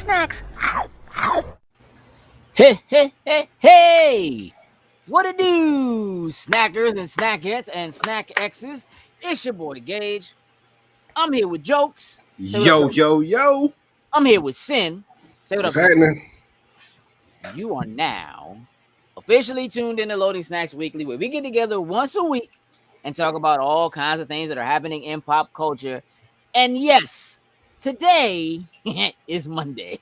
snacks. Hey, hey, hey, hey! What it do, snackers and snackettes and snack X's? It's your boy Gage. I'm here with Jokes. Say what up, Yo, Jokes. yo, yo. I'm here with Sin. Say what What's up, Sin. happening? You are now officially tuned in to Loading Snacks Weekly, where we get together once a week and talk about all kinds of things that are happening in pop culture. And yes, today is Monday.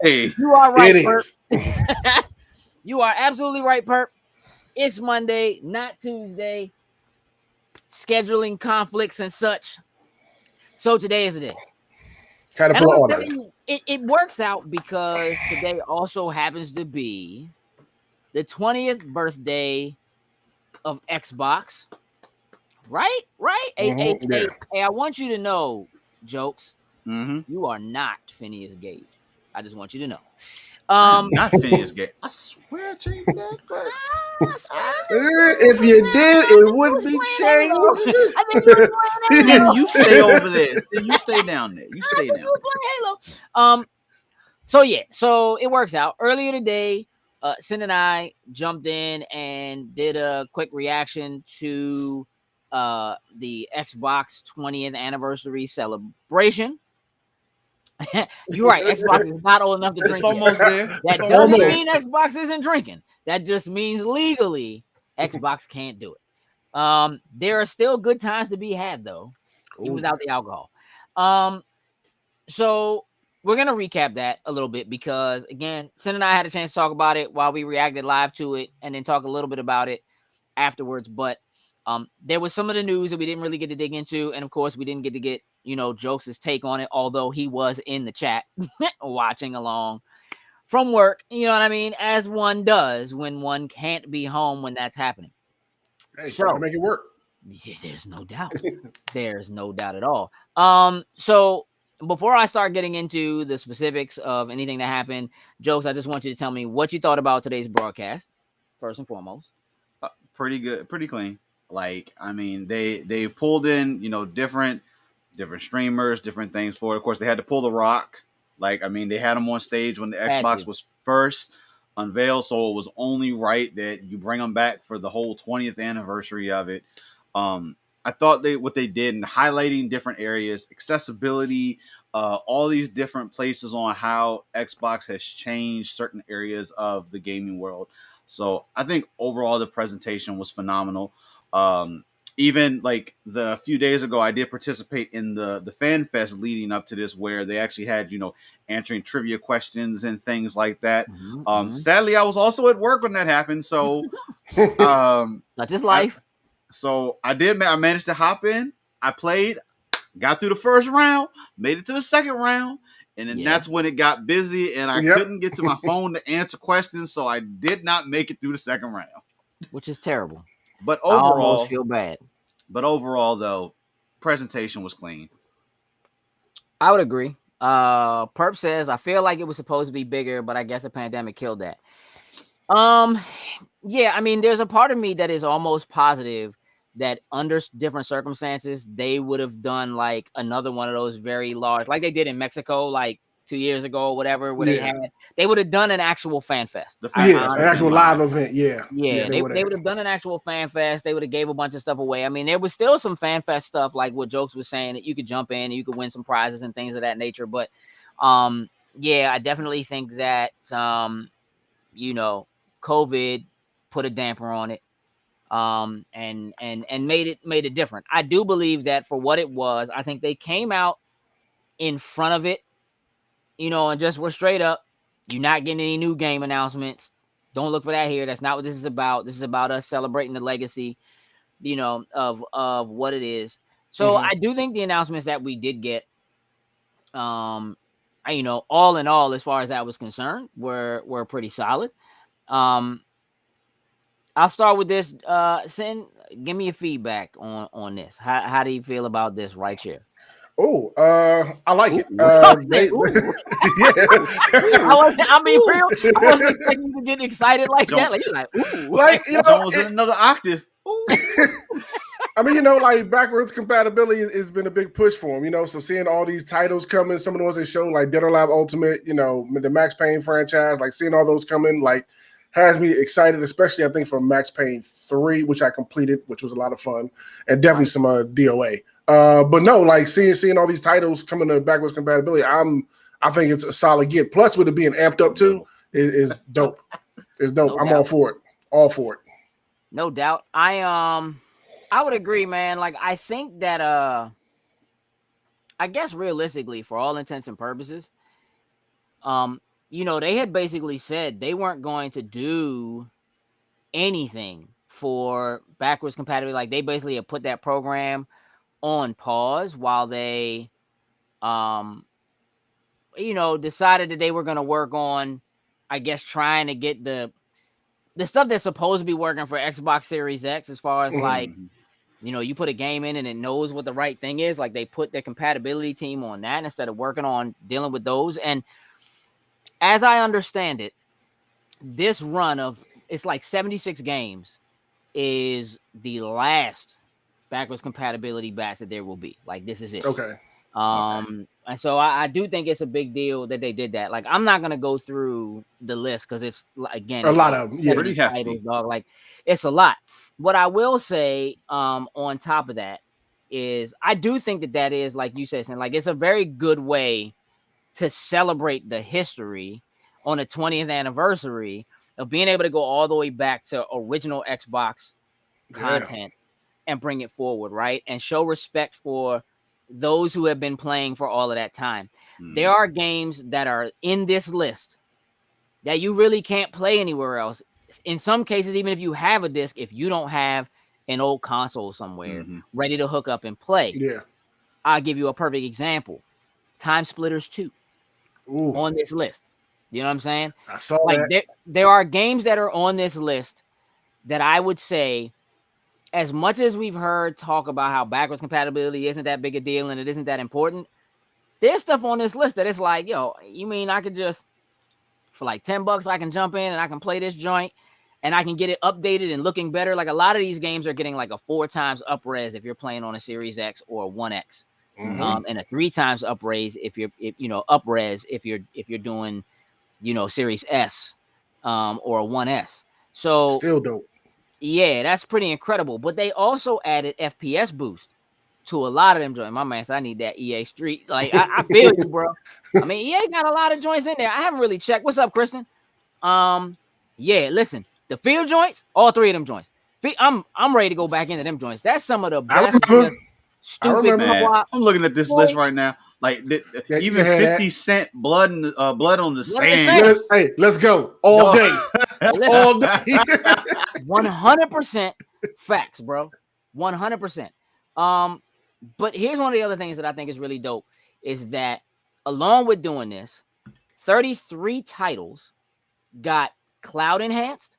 Hey, You are right, It Perp. is. You are absolutely right, Perp. It's Monday, not Tuesday. Scheduling conflicts and such. So today is the day. Kind of And I'm pull gonna on tell it. you, it works out because today also happens to be the 20th birthday of Xbox. Right? Yeah. Hey, I want you to know, Jokes, mm-hmm. you are not Phineas Gage. I just want you to know. I'm not Phineas Gage. I swear I changed that, but If you did, it would be changed. I think you were playing Halo. Sin, you stay over there. Sin, you stay down there. You stay down You were playing Halo. So it works out. Earlier today, Sin and I jumped in and did a quick reaction to the Xbox 20th anniversary celebration. You're right. Xbox is not old enough to drink. It's almost yet. there. That It's doesn't almost mean Xbox isn't drinking. That just means legally Xbox can't do it. There are still good times to be had though, even without the alcohol. So we're gonna recap that a little bit because again, Sin and I had a chance to talk about it while we reacted live to it, and then talk a little bit about it afterwards. But there was some of the news that we didn't really get to dig into, and of course, we didn't get to get Jokes' take on it, although he was in the chat watching along from work. You know what I mean? As one does when one can't be home when that's happening. Hey, So trying to make it work. yeah, there's no doubt. There's no doubt at all. So before I start getting into the specifics of anything that happened, Jokes, I just want you to tell me what you thought about today's broadcast, first and foremost. pretty good, pretty clean. Like, I mean, they pulled in, different streamers, different things for it. Of course, they had to pull The Rock. Like, I mean, they had him on stage when the Xbox was first unveiled, so it was only right that you bring him back for the whole 20th anniversary of it. I thought what they did in highlighting different areas, accessibility, all these different places on how Xbox has changed certain areas of the gaming world. So I think overall the presentation was phenomenal. Even like the few days ago, I did participate in the fan fest leading up to this, where they actually had, answering trivia questions and things like that. Sadly, I was also at work when that happened. So, Such is life. I managed to hop in. I played, got through the first round, made it to the second round. And then that's when it got busy and I couldn't get to my phone to answer questions. So I did not make it through the second round. Which is terrible. But I overall, almost feel bad. But overall, though, presentation was clean. I would agree. Perp says, I feel like it was supposed to be bigger, but I guess the pandemic killed that. Yeah, I mean, there's a part of me that is almost positive that under different circumstances, they would have done like another one of those very large, like they did in Mexico, like 2 years ago, or whatever, where they would have done an actual fan fest. An actual live event. They would have done an actual fan fest. They would have gave a bunch of stuff away. I mean, there was still some fan fest stuff, like what Jokes was saying, that you could jump in and you could win some prizes and things of that nature. But I definitely think that COVID put a damper on it. And made it different. I do believe that for what it was, I think they came out in front of it, and just were straight up. You're not getting any new game announcements. Don't look for that here. That's not what this is about. This is about us celebrating the legacy, of what it is. So I do think the announcements that we did get, all in all, as far as that was concerned, were pretty solid. I'll start with this. Sin, give me your feedback on this. How do you feel about this right here? Oh, I like it. I'm being real. I wasn't expecting you to get excited like that. Like, you're like, ooh. Like, was in another octave. I mean, like backwards compatibility has been a big push for them, So seeing all these titles coming, some of the ones they show, like Dead or Alive Ultimate, the Max Payne franchise, like seeing all those coming, like has me excited, especially I think for Max Payne 3, which I completed, which was a lot of fun, and definitely some DOA. But no, like seeing all these titles coming to backwards compatibility, I think it's a solid get. Plus, with it being amped up too, is dope. It's dope. No I'm doubt. all for it. All for it. No doubt. I would agree, man. Like I think that I guess realistically, for all intents and purposes, they had basically said they weren't going to do anything for backwards compatibility. Like they basically have put that program on pause while they decided that they were going to work on, I guess, trying to get the stuff that's supposed to be working for Xbox Series X, as far as like, you put a game in and it knows what the right thing is. Like they put their compatibility team on that instead of working on dealing with those. And as I understand it, this run of it's like 76 games is the last backwards compatibility batch that there will be. Like this is it. Okay. And so I do think it's a big deal that they did that. Like I'm not gonna go through the list because it's again a lot like of them. Yeah, pretty hefty. Titles, dog. Like it's a lot. What I will say, on top of that, is I do think that is, like you said, like it's a very good way to celebrate the history on the 20th anniversary of being able to go all the way back to original Xbox content and bring it forward, right? And show respect for those who have been playing for all of that time. There are games that are in this list that you really can't play anywhere else. In some cases, even if you have a disc, if you don't have an old console somewhere ready to hook up and play. I'll give you a perfect example. Time Splitters 2 on this list. You know what I'm saying? I saw like that. There are games that are on this list that I would say, as much as we've heard talk about how backwards compatibility isn't that big a deal and it isn't that important, there's stuff on this list that it's like, you mean I could just, for like $10, I can jump in and I can play this joint and I can get it updated and looking better. Like a lot of these games are getting like a 4 times upres if you're playing on a Series X or a 1X, and a 3 times upres if you're doing, Series S, or a 1S. So still dope. Yeah, that's pretty incredible. But they also added FPS boost to a lot of them joints. My man said, I need that EA Street. Like, I feel you, bro. I mean, EA got a lot of joints in there. I haven't really checked. What's up, Kristen? Yeah, listen, the field joints, all 3 of them joints. I'm ready to go back into them joints. That's some of the best. Stupid. Man, I'm looking at this list right now. Like even 50 Cent blood on the sand. Hey, let's go all day. All day. 100% facts, bro. 100%. But here's one of the other things that I think is really dope is that along with doing this, 33 titles got cloud enhanced,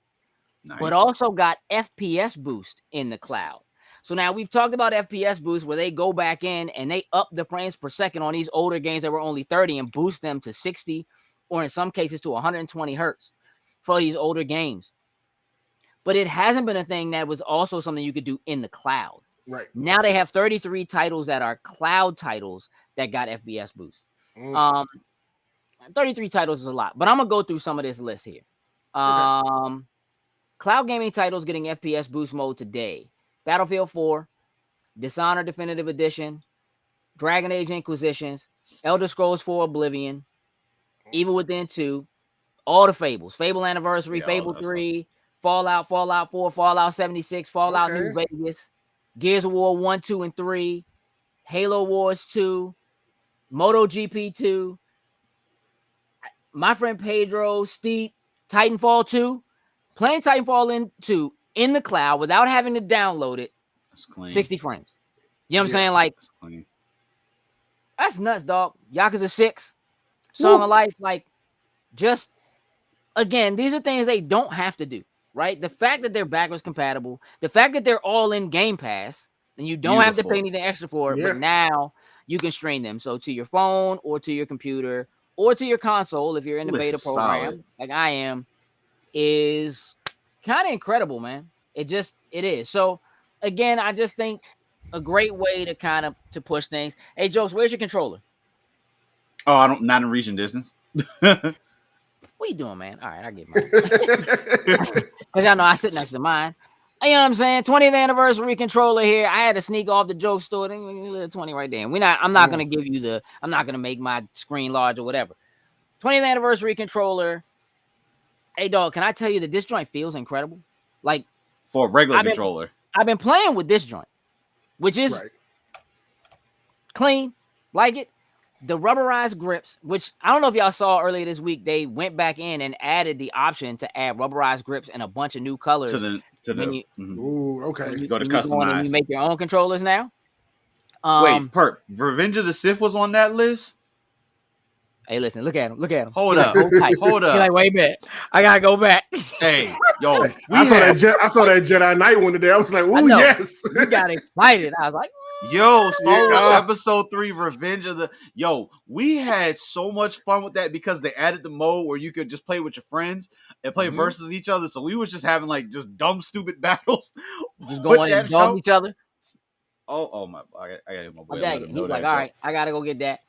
but also got FPS boost in the cloud. So now we've talked about FPS boost where they go back in and they up the frames per second on these older games that were only 30 and boost them to 60 or in some cases to 120 hertz for these older games. But it hasn't been a thing that was also something you could do in the cloud. Right. Now they have 33 titles that are cloud titles that got FPS boost. 33 titles is a lot, but I'm going to go through some of this list here. Cloud gaming titles getting FPS boost mode today. Battlefield 4, Dishonored Definitive Edition, Dragon Age Inquisitions, Elder Scrolls 4 Oblivion, Evil Within 2, all the Fables, Fable Anniversary, Fable 3, Fallout 4, Fallout 76, Fallout New Vegas, Gears of War 1, 2, and 3, Halo Wars 2, MotoGP 2, my friend Pedro, Steep, Titanfall 2, playing Titanfall 2 in the cloud without having to download it. That's clean. 60 frames. You know what I'm saying? Like, that's nuts, dog. Yakuza 6, Song of Life, like, just, again, these are things they don't have to do, right? The fact that they're backwards compatible, the fact that they're all in Game Pass, and you don't have to pay anything extra for it, but now you can stream them. So to your phone or to your computer or to your console, if you're in the beta program, like I am, is kind of incredible, man. It is. So again, I just think a great way to kind of to push things. Hey, Jokes, where's your controller? Oh, I don't not in reaching distance. What you doing, man? All right, I get mine. Because y'all know I sit next to mine. You know what I'm saying? 20th anniversary controller here. I had to sneak off the joke store. 20 right there. I'm not gonna give you the. I'm not gonna make my screen large or whatever. 20th anniversary controller. Hey, dog, can I tell you that this joint feels incredible? Like for a regular controller. I've been playing with this joint, which is clean. Like it. The rubberized grips, which I don't know if y'all saw earlier this week, they went back in and added the option to add rubberized grips and a bunch of new colors to the Ooh, okay. You go to customize. And you make your own controllers now. Wait, Perp, Revenge of the Sith was on that list? Hey, listen, look at him. Look at him. Hold up. Hold up. You're like, wait a minute. I gotta go back. Hey, yo, I saw that Jedi Knight one today. I was like, ooh, yes. You got excited. I was like, yo, Star Wars Episode 3, Revenge of the... Yo, we had so much fun with that because they added the mode where you could just play with your friends and play versus each other. So we was just having like just dumb, stupid battles. Just going and dog each other. Oh my... I got my boy. He's like, all right, I gotta go get that.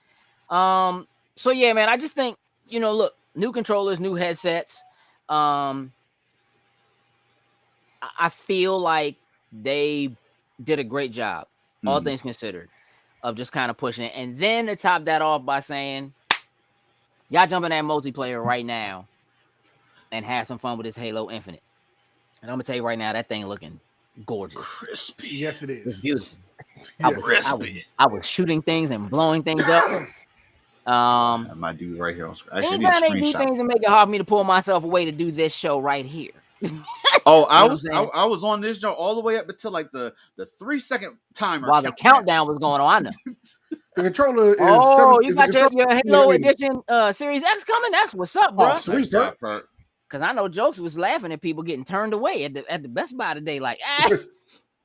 So yeah, man, I just think, look, new controllers, new headsets. I feel like they did a great job, all things considered, of just kind of pushing it. And then to top that off by saying, y'all jump in that multiplayer right now and have some fun with this Halo Infinite. And I'm gonna tell you right now, that thing looking gorgeous. Crispy. Yes, it is. It's beautiful. Crispy. I was shooting things and blowing things up. My dude right here on screen. Anytime they do things and make it hard for me to pull myself away to do this show right here. I was on this joint all the way up until like the 3-second timer. While the countdown was going on, I know. The controller is. You got your Halo Edition Series X coming? That's what's up, bro. Sweet, because I know Jokes was laughing at people getting turned away at the Best Buy today. Like,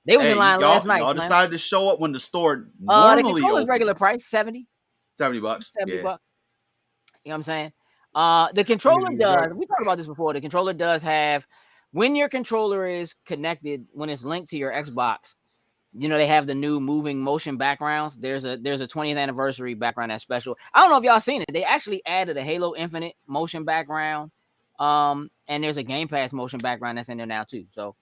they was in line last night. Y'all decided to show up when the store normally the controller's regular price, $70. $70. $70. You know what I'm saying? The controller does. We talked about this before. The controller does have, when your controller is connected, when it's linked to your Xbox, they have the new moving motion backgrounds. There's a 20th anniversary background that's special. I don't know if y'all seen it. They actually added a Halo Infinite motion background. And there's a Game Pass motion background that's in there now too. So,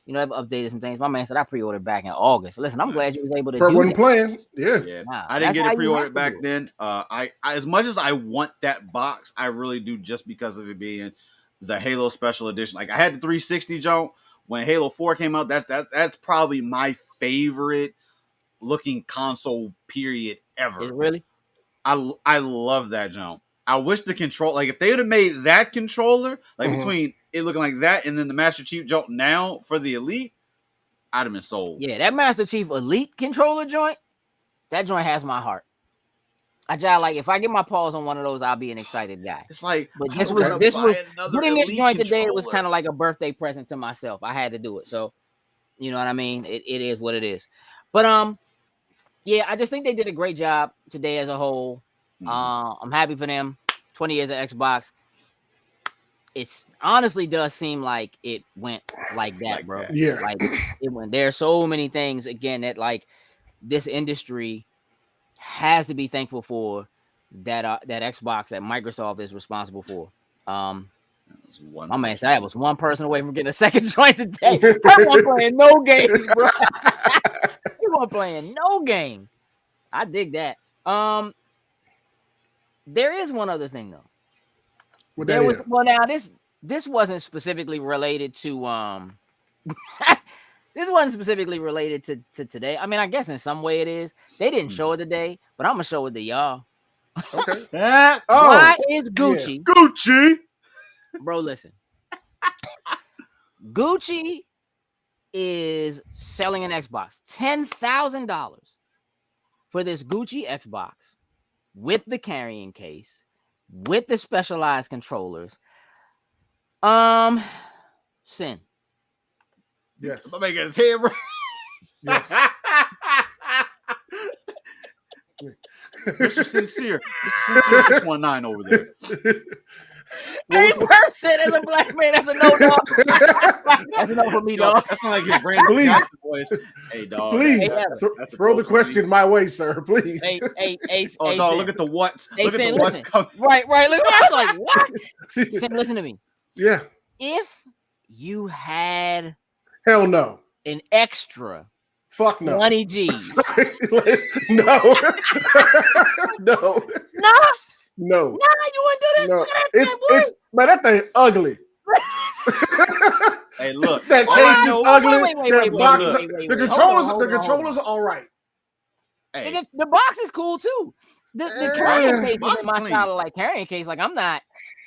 I've updated some things. My man said I pre-ordered back in August. Listen, I'm glad you was able to do wasn't playing. Yeah. Nah, I didn't get it pre-ordered back then. I as much as I want that box, I really do, just because of it being the Halo Special Edition. Like, I had the 360 jump when Halo 4 came out. That's probably my favorite looking console period ever. Is it really? I love that jump. I wish the control, like, if they would have made that controller, like, between it looking like that and then the Master Chief jump now for the Elite, I'd have been sold. Yeah, that Master Chief Elite controller joint, that joint has my heart. If I get my paws on one of those, I'll be an excited guy. It's like, but this was getting this joint today. It was kind of like a birthday present to myself. I had to do it, so you know what I mean. It is what it is. But yeah, I just think they did a great job today as a whole. I'm happy for them. 20 years of Xbox. It honestly does seem like it went like that, bro. Yeah, like it went. There are so many things again that like this industry has to be thankful for that Xbox that Microsoft is responsible for. My man said I was one person away from getting a second joint today. I wasn't playing no games, bro. He wasn't playing no games. I dig that. There is one other thing though. This wasn't specifically related to this wasn't specifically related to today. I mean, I guess in some way it is. They didn't show it today, but I'm gonna show it to y'all. Okay. Why is Gucci? Yeah. Gucci, bro. Listen, Gucci is selling an Xbox, $10,000 for this Gucci Xbox with the carrying case, with the specialized controllers. Sin. Yes. I'm making his head right. Yes. Mr. Sincere. Mr. Sincere 619 over there. Hey, Perp said as a black man, that's a no, dog. That's a no for me, dog. That's not like his Brandon Jackson voice. Hey, dog. Please that's throw the question my way, sir. Please. Hey, oh, dog, look at the what's. Look at the what's coming. Right. Look, I was like, what? Sin, listen to me. Yeah. If you had hell no an extra fuck no 20 G's. no. No. No, you wouldn't do that. No, Look at that it's man, that thing ugly. Hey, look, that case is ugly. Wait. The controllers are all right. Hey. The box is cool too. The carrying case is my style of like carrying case. Like I'm not.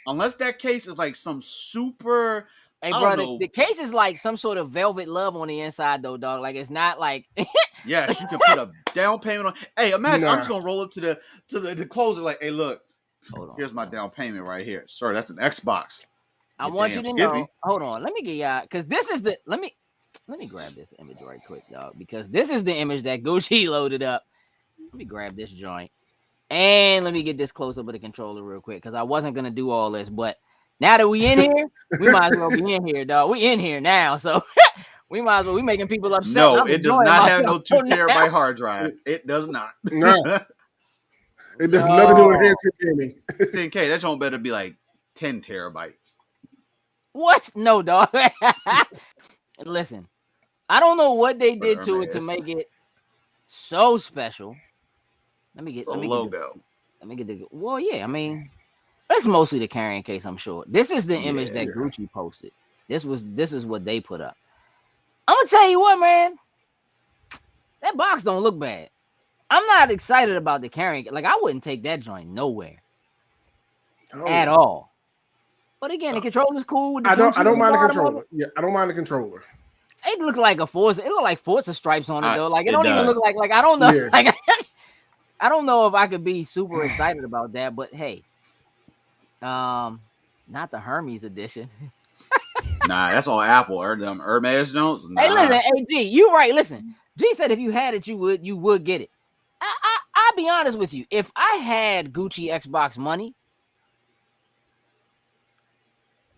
Unless that case is like some super. Hey, bro, the case is like some sort of velvet love on the inside, though, dog. Like it's not like. Yes, you can put a down payment on. Hey, imagine I'm just gonna roll up to the closer. Like, hey, look, here's my down payment right here, sir. That's an Xbox. I want you to know. Hold on, let me get y'all because this is the. Let me grab this image right quick, dog, because this is the image that Gucci loaded up. Let me grab this joint and let me get this close up of the controller real quick because I wasn't gonna do all this, but. Now that we in here, we might as well be in here, dog. We in here now, so we might as well. We making people upset. No, it does not have no 2 terabyte hard drive. It does not. No, it does nothing to enhance your gaming. 10K. That joint better be like 10 terabytes. What? No, dog. Listen, I don't know what they did to it to make it so special. Let me get the logo. Well, yeah. I mean. That's mostly the carrying case, I'm sure. This is the image that Gucci posted. This is what they put up. I'm gonna tell you what, man. That box don't look bad. I'm not excited about the carrying. Like I wouldn't take that joint nowhere at all. But again, the controller's cool. I don't mind the controller. Yeah, I don't mind the controller. It looked like a Forza. It looked like Forza stripes on it though. Like it don't even look like I don't know. Yeah. Like I don't know if I could be super excited about that. But hey. Not the Hermes edition. Nah, that's all Apple. Them Hermes Jones. Nah. Hey, listen, hey G, you right. Listen, G said if you had it, you would get it. I'll be honest with you. If I had Gucci Xbox money,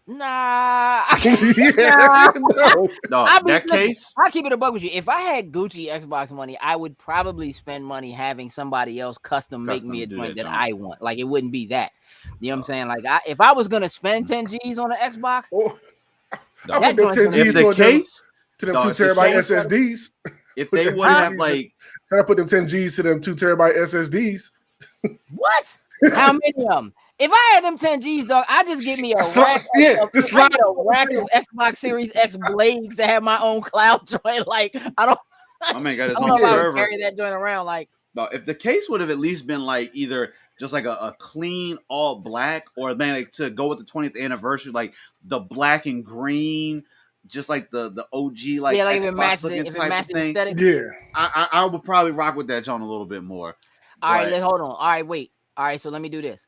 nah. No, that case. I'll keep it a buck with you. If I had Gucci Xbox money, I would probably spend money having somebody else custom make me a joint that I want. Like it wouldn't be that. You know what I'm saying? Like if I was gonna spend 10 G's on an Xbox, I put 10 G's to them 2 terabyte SSDs. If they would have like, I put them 10 G's to them 2 terabyte SSDs. What? How many of them? If I had them 10 G's, dog, I just give me a rack of Xbox Series X blades to have my own cloud joint. Like I don't. My man got his own server. Carry that joint around. Like, no, if the case would have at least been like either just like a clean all black, or man, like, to go with the 20th anniversary, like the black and green, just like the OG like Xbox looking type of thing. Yeah, I would probably rock with that joint a little bit more. All right, let's hold on. All right, wait. All right, so let me do this.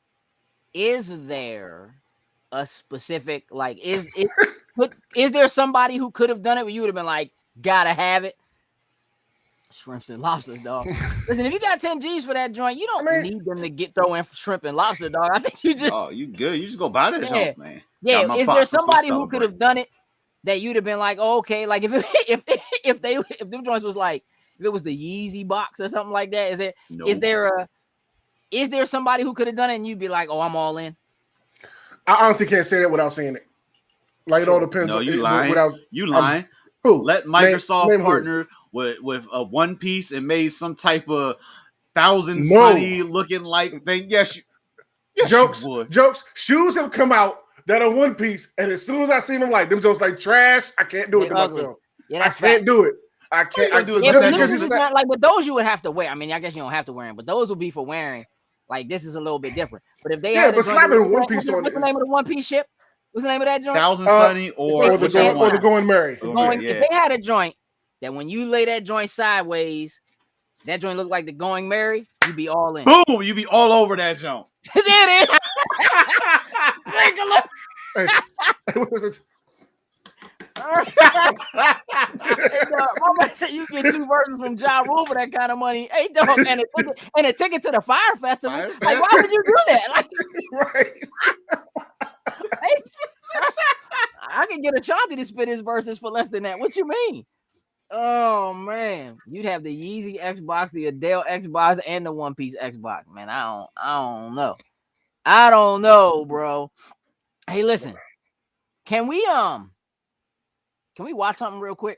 Is there a specific like is there somebody who could have done it where you would have been like, gotta have it? Shrimps and lobsters, dog. Listen, if you got 10 G's for that joint, you don't need them to throw in shrimp and lobster, dog. I think you just you good. You just go buy that joint, man. Yeah, is there somebody who could have done it that you'd have been like, oh, okay, like if them joints was like if it was the Yeezy box or something like that, is there somebody who could have done it and you'd be like, oh, I'm all in? I honestly can't say that without saying it. Like it all depends. No, you lying. You lying. Who? Let Microsoft partner with a One Piece and made some type of Thousand Sunny looking like thing. Yes, jokes. Shoes have come out that are One Piece, and as soon as I see them, like them jokes like trash. I can't do it to myself. Yeah, I can't do it. I can't do it. Like, but those you would have to wear. I mean, I guess you don't have to wear them, but those would be for wearing. Like this is a little bit different. But if they slapping One Piece on what's the name of the One Piece ship? What's the name of that joint? Thousand Sunny or the Going Merry. If they had a joint that when you lay that joint sideways, that joint look like the Going Merry, you be all in. Boom! You be all over that joint. There it is. Mama said you get 2 versions from Ja Rule for that kind of money. Hey, dog, and a ticket to the Fire Festival. Like, why would you do that? Like, right. I can get Ashanti to spit his verses for less than that. What you mean? Oh man, you'd have the Yeezy Xbox, the Adele Xbox, and the One Piece Xbox. Man, I don't know. I don't know, bro. Hey, listen. Can we watch something real quick?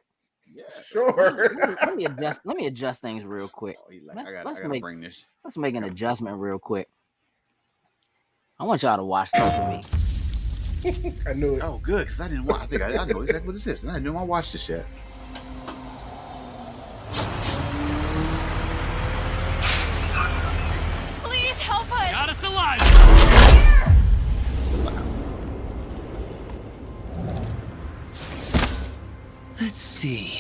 Yeah. Sure. Let me adjust things real quick. Oh, I gotta bring this. Let's make an adjustment real quick. I want y'all to watch this with me. I knew it. Oh, good, because I didn't watch. I think I know exactly what this is. I didn't want to watch this yet. Please help us. Got us alive. Let's see.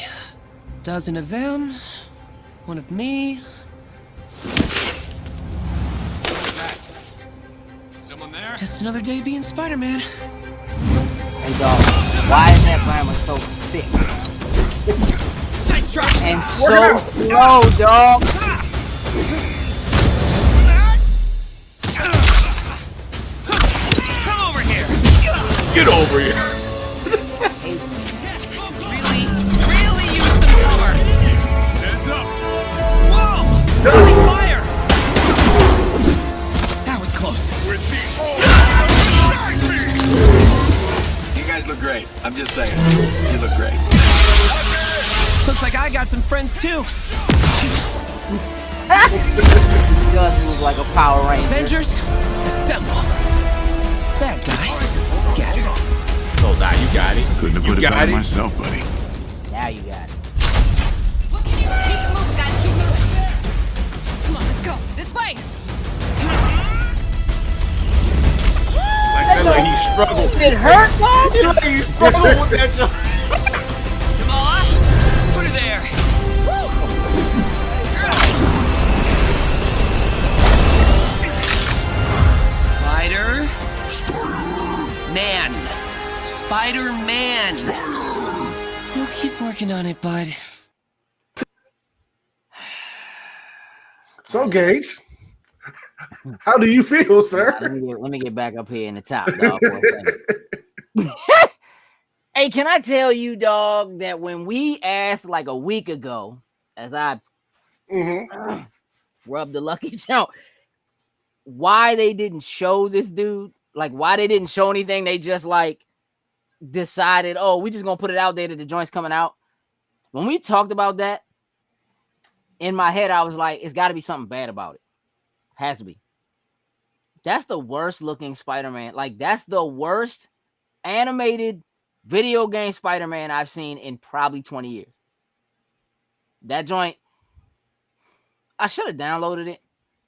Dozen of them, one of me. What's that? Someone there? Just another day being Spider-Man. Hey dog, why is that grammar so thick Nice try. and so slow, dog? Come over here. Get over here. Really use some cover. Hands up. Whoa! Holy fire! That was close. You guys look great. I'm just saying. You look great. Looks like I got some friends too. He does look like a Power Ranger. Avengers, assemble. Bad guy, scatter. Oh, now you got it. Couldn't have You put it got better it. myself, buddy. Now you got it. What can you see? Keep moving, guys. Keep moving. Come on, let's go. This way. Like he struggled. It hurt, dog. He struggled with that jump. Kamala, put her there. Man. Spider-Man. We'll keep working on it, bud. So, Gage, how do you feel, sir? Let me get back up here in the top, dog. For a second. Hey, can I tell you, dog, that when we asked like a week ago, as I rubbed the lucky count, why they didn't show this dude, like why they didn't show anything, they just like decided, oh, we just gonna put it out there that the joint's coming out. When we talked about that, in my head, I was like, it's got to be something bad about it. Has to be. That's the worst looking Spider-Man. Like, that's the worst animated video game Spider-Man I've seen in probably 20 years. That joint, I should have downloaded it,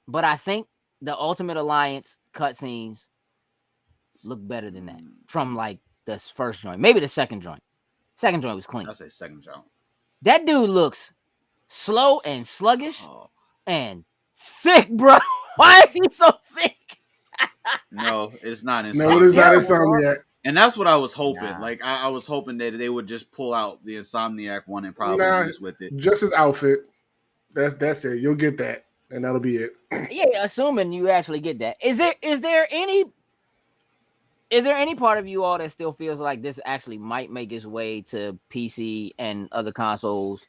but I think the Ultimate Alliance cutscenes look better than that from like the first joint. Maybe the second joint. Second joint was clean. I'll say second jump. That dude looks slow and sluggish and thick, bro. Why is he so thick? No, it's not No, inside. it is not Insomniac. And that's what I was hoping. Nah. Like I was hoping that they would just pull out the Insomniac one and probably use with it. Just his outfit. That's it. You'll get that, and that'll be it. Yeah, assuming you actually get that. Is there any part of you all that still feels like this actually might make its way to PC and other consoles?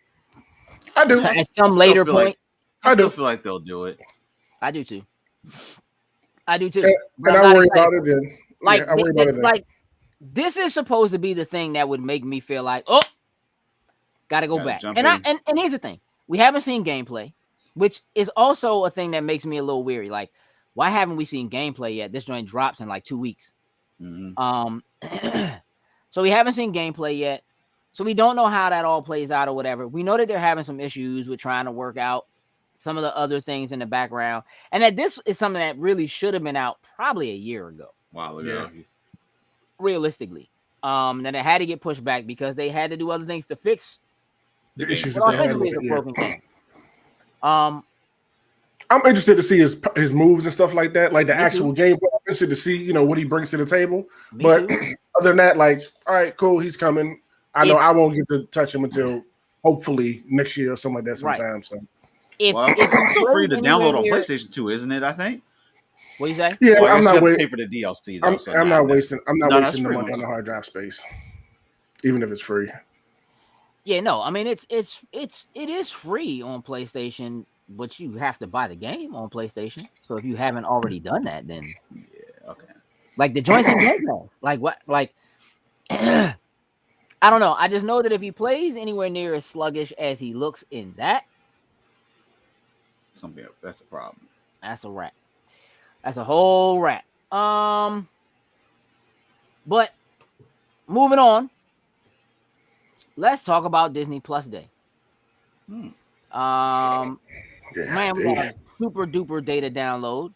I do. At some later point. I still feel like they'll do it. I do too. I do too. And But I'm I not worry excited. about it then. Like, I worry about it then. like this is supposed to be the thing that would make me feel like, oh, gotta go back. jump And in. and here's the thing: we haven't seen gameplay, which is also a thing that makes me a little weary. Like, why haven't we seen gameplay yet? This joint drops in like 2 weeks. Mm-hmm. So we haven't seen gameplay yet. So we don't know how that all plays out or whatever. We know that they're having some issues with trying to work out some of the other things in the background, and that this is something that really should have been out probably a year ago. Wow, Yeah. Realistically, that it had to get pushed back because they had to do other things to fix The issues what that they had offensively with is it, a yeah. broken game. I'm interested to see his moves and stuff like that, like the Me actual too. gameplay. I'm interested to see, what he brings to the table. Me But too. other than that, like, all right, cool, he's coming. I know I won't get to touch him until hopefully next year or something like that Right. sometime. So If Well, you it's still free to played download on anywhere near- PlayStation 2, isn't it? I think. What do you say? Yeah, Well, I I'm guess you not have to waiting. pay for the DLC though. so I'm nah, not wasting. I'm not No, that's wasting the free money on on the top. hard drive space, even if it's free. Yeah, no, I mean it is free on PlayStation, but you have to buy the game on PlayStation. So if you haven't already done that, then Yeah, okay. like the joints in Game Pass, like what, like I don't know. I just know that if he plays anywhere near as sluggish as he looks in that, That's a problem. that's a wrap. That's a whole wrap. But moving on, let's talk about Disney Plus Day. Yeah, Man, we got damn. a super duper data download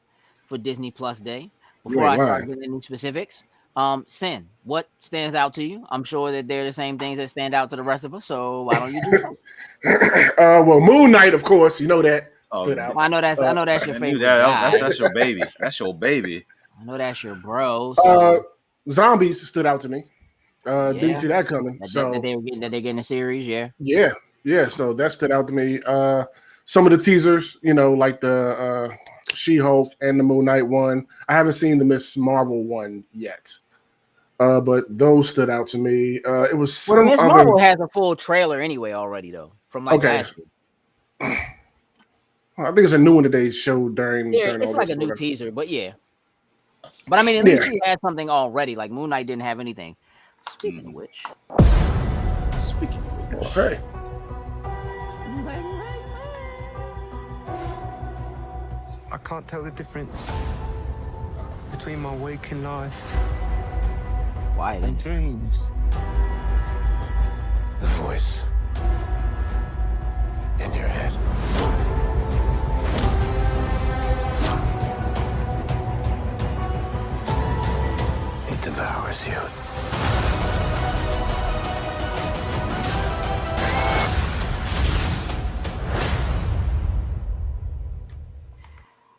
for Disney Plus Day. You Before ain't I start lying. getting into specifics, Sin, what stands out to you? I'm sure that they're the same things that stand out to the rest of us. So why don't you do so? Well, Moon Knight, of course, you know that Oh, stood out. I know that's your I knew favorite that. guy. That's your baby. That's your baby. I know that's your bro. So Zombies stood out to me. Didn't yeah, see that coming. that So they're getting a series. Yeah, yeah. So that stood out to me. Some of the teasers, like the She-Hulk and the Moon Knight one. I haven't seen the Miss Marvel one yet. But those stood out to me. It was some Miss other. Marvel has a full trailer anyway already though from like Okay. last year. I think it's a new one that they showed during Yeah, all it's like this a new whatever. teaser, but yeah. But I mean, at least she had something already. Like Moon Knight didn't have anything. Speaking of which, Okay. I can't tell the difference between my waking life why and dreams. The voice in your head. It devours you.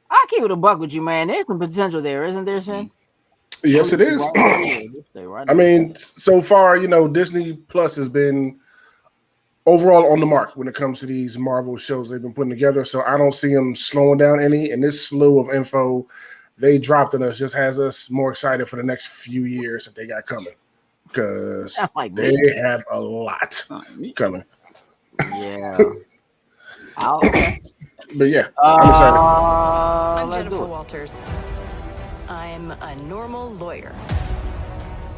I'll keep it a buck with you, man. There's some potential there, isn't there, Sin? Yes, it is. I mean, so far, Disney Plus has been overall on the mark when it comes to these Marvel shows they've been putting together. So I don't see them slowing down any. And this slew of info they dropped on us just has us more excited for the next few years that they got coming, because they have a lot coming. Yeah. Okay. But yeah, I'm excited. I'm Jennifer Walters. I'm a normal lawyer.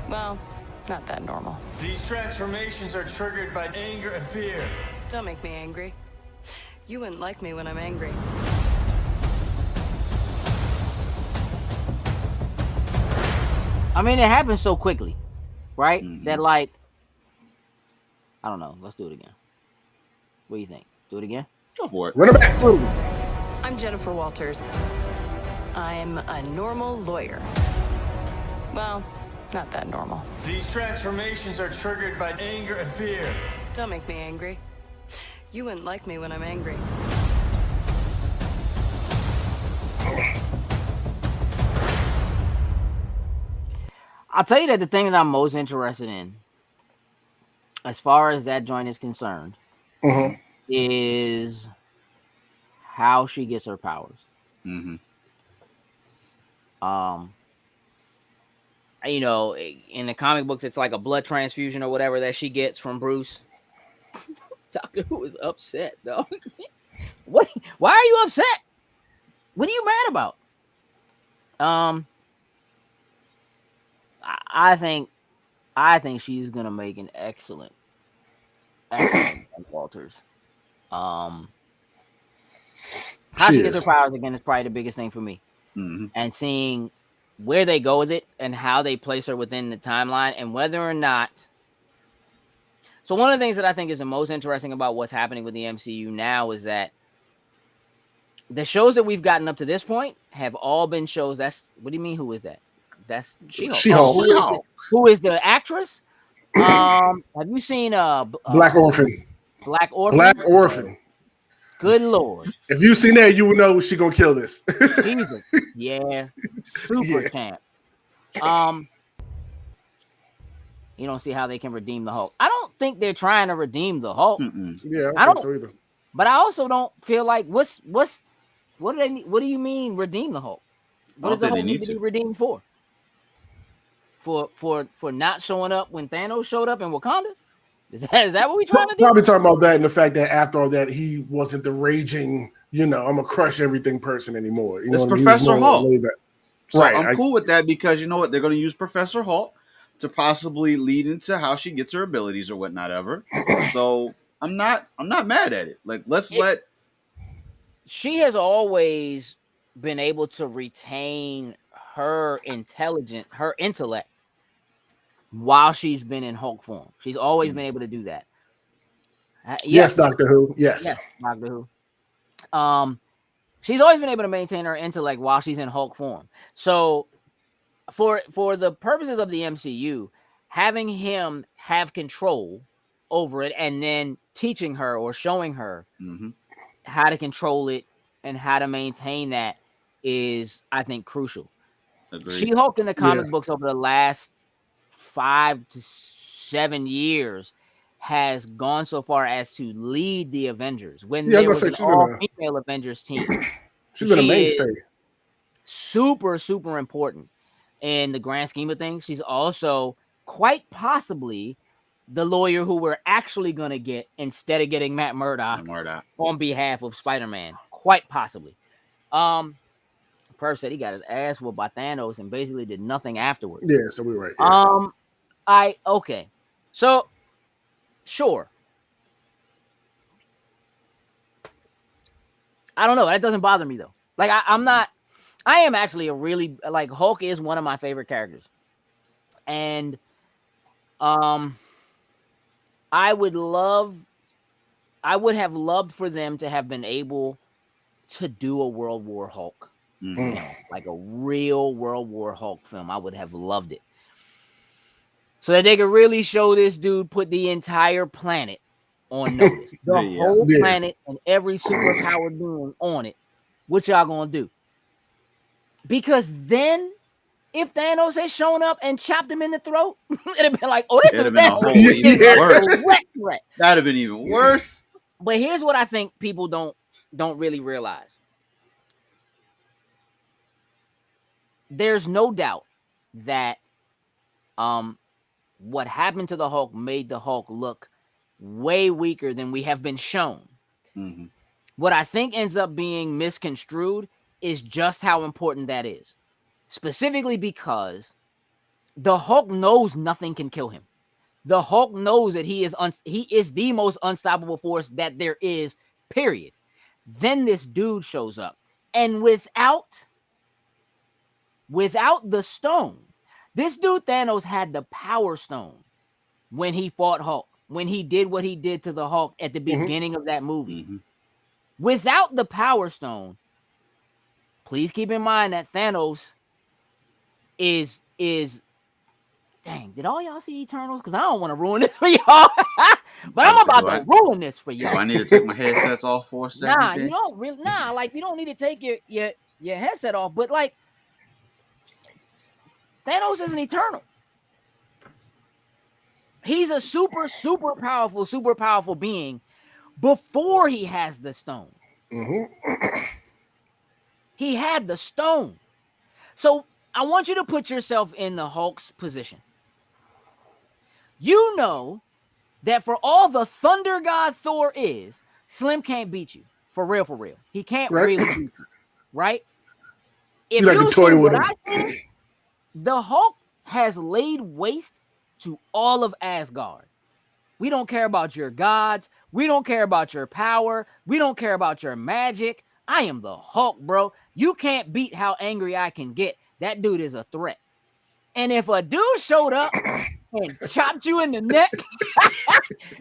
Well, not that normal. These transformations are triggered by anger and fear. Don't make me angry. You wouldn't like me when I'm angry. I mean, it happens so quickly, right? That like, I don't know. Let's do it again. What do you think? Do it again? Go for it. Run it back. I'm Jennifer Walters. I'm a normal lawyer. Well, not that normal. These transformations are triggered by anger and fear. Don't make me angry. You wouldn't like me when I'm angry. I'll tell you that the thing that I'm most interested in, as far as that joint is concerned, is how she gets her powers. In the comic books, it's like a blood transfusion or whatever that she gets from Bruce. Doctor Who is upset, though. What? Why are you upset? What are you mad about? I think she's gonna make an excellent Walters. How she gets her powers again is probably the biggest thing for me. And seeing where they go with it and how they place her within the timeline and whether or not. So one of the things that I think is the most interesting about what's happening with the MCU now is that the shows that we've gotten up to this point have all been shows. What do you mean? Who is that? That's She-Hulk. She-Hulk. Who is the actress? Have you seen Black Orphan? Black Orphan. Black Orphan. Good Lord. If you seen that, you would know she's gonna kill this. Jesus. Yeah. Super champ. You don't see how they can redeem the Hulk. I don't think they're trying to redeem the Hulk. Yeah, I don't think so either. But I also don't feel like what do they need? What do you mean redeem the Hulk? What don't does the think they Hulk need need to be to. redeemed for? For not showing up when Thanos showed up in Wakanda? Is that what we trying to do? Probably talking about that and the fact that after all that, he wasn't the raging, I'm gonna crush everything person anymore. You know It's what I mean? He was Professor more Hulk. laid back. So Right. I'm cool with that because you know what? They're going to use Professor Hulk to possibly lead into how she gets her abilities or whatnot ever. So I'm not mad at it. Like She has always been able to retain her intellect while she's been in Hulk form. She's always been able to do that. Yes, Yes, Doctor Who. Yes. Doctor Who. She's always been able to maintain her intellect while she's in Hulk form. So for the purposes of the MCU, having him have control over it and then teaching her or showing her how to control it and how to maintain that is, I think, crucial. agreed. She-Hulk in the comic Yeah. books over the last 5 to 7 years has gone so far as to lead the Avengers. When Yeah, I there was was gonna an say she's been all-female Avengers team, she's been a she is mainstay. super, super important in the grand scheme of things. She's also quite possibly the lawyer who we're actually going to get instead of getting Matt Murdock on behalf of Spider-Man. Quite possibly. Perv said he got his ass whooped by Thanos and basically did nothing afterwards. Yeah, so we're right. Yeah. Okay. So, sure. I don't know. That doesn't bother me though. Like I am actually a really like Hulk is one of my favorite characters. And I would have loved for them to have been able to do a World War Hulk film, like a real World War Hulk film. I would have loved it. So that they could really show this dude put the entire planet on notice. The whole planet and every superpowered being on it. What y'all gonna do? Because then if Thanos had shown up and chopped him in the throat, it'd have been like, oh, this dude Thanos is a direct threat. That'd have been even worse. But here's what I think people don't really realize. There's no doubt that what happened to the Hulk made the Hulk look way weaker than we have been shown. What I think ends up being misconstrued is just how important that is. Specifically because the Hulk knows nothing can kill him. The Hulk knows that he is the most unstoppable force that there is, period. Then this dude shows up. And without the stone, this dude Thanos had the Power Stone when he fought Hulk, when he did what he did to the Hulk at the beginning of that movie. Without the Power Stone, please keep in mind that Thanos is dang, did all y'all see Eternals? Because I don't want to ruin this for y'all. But I'm about to ruin this for y'all. Do I need to take my headsets off for a second? Nah, you don't really like you don't need to take your headset off, but like Thanos is an Eternal. He's a super, super powerful being before he has the stone. He had the stone. So I want you to put yourself in the Hulk's position. You know that for all the Thunder God Thor is, Slim can't beat you. For real, for real. He can't really beat you. Right? If you see what I think, the Hulk has laid waste to all of Asgard. We don't care about your gods. We don't care about your power. We don't care about your magic. I am the Hulk, bro. You can't beat how angry I can get. That dude is a threat. And if a dude showed up and chopped you in the neck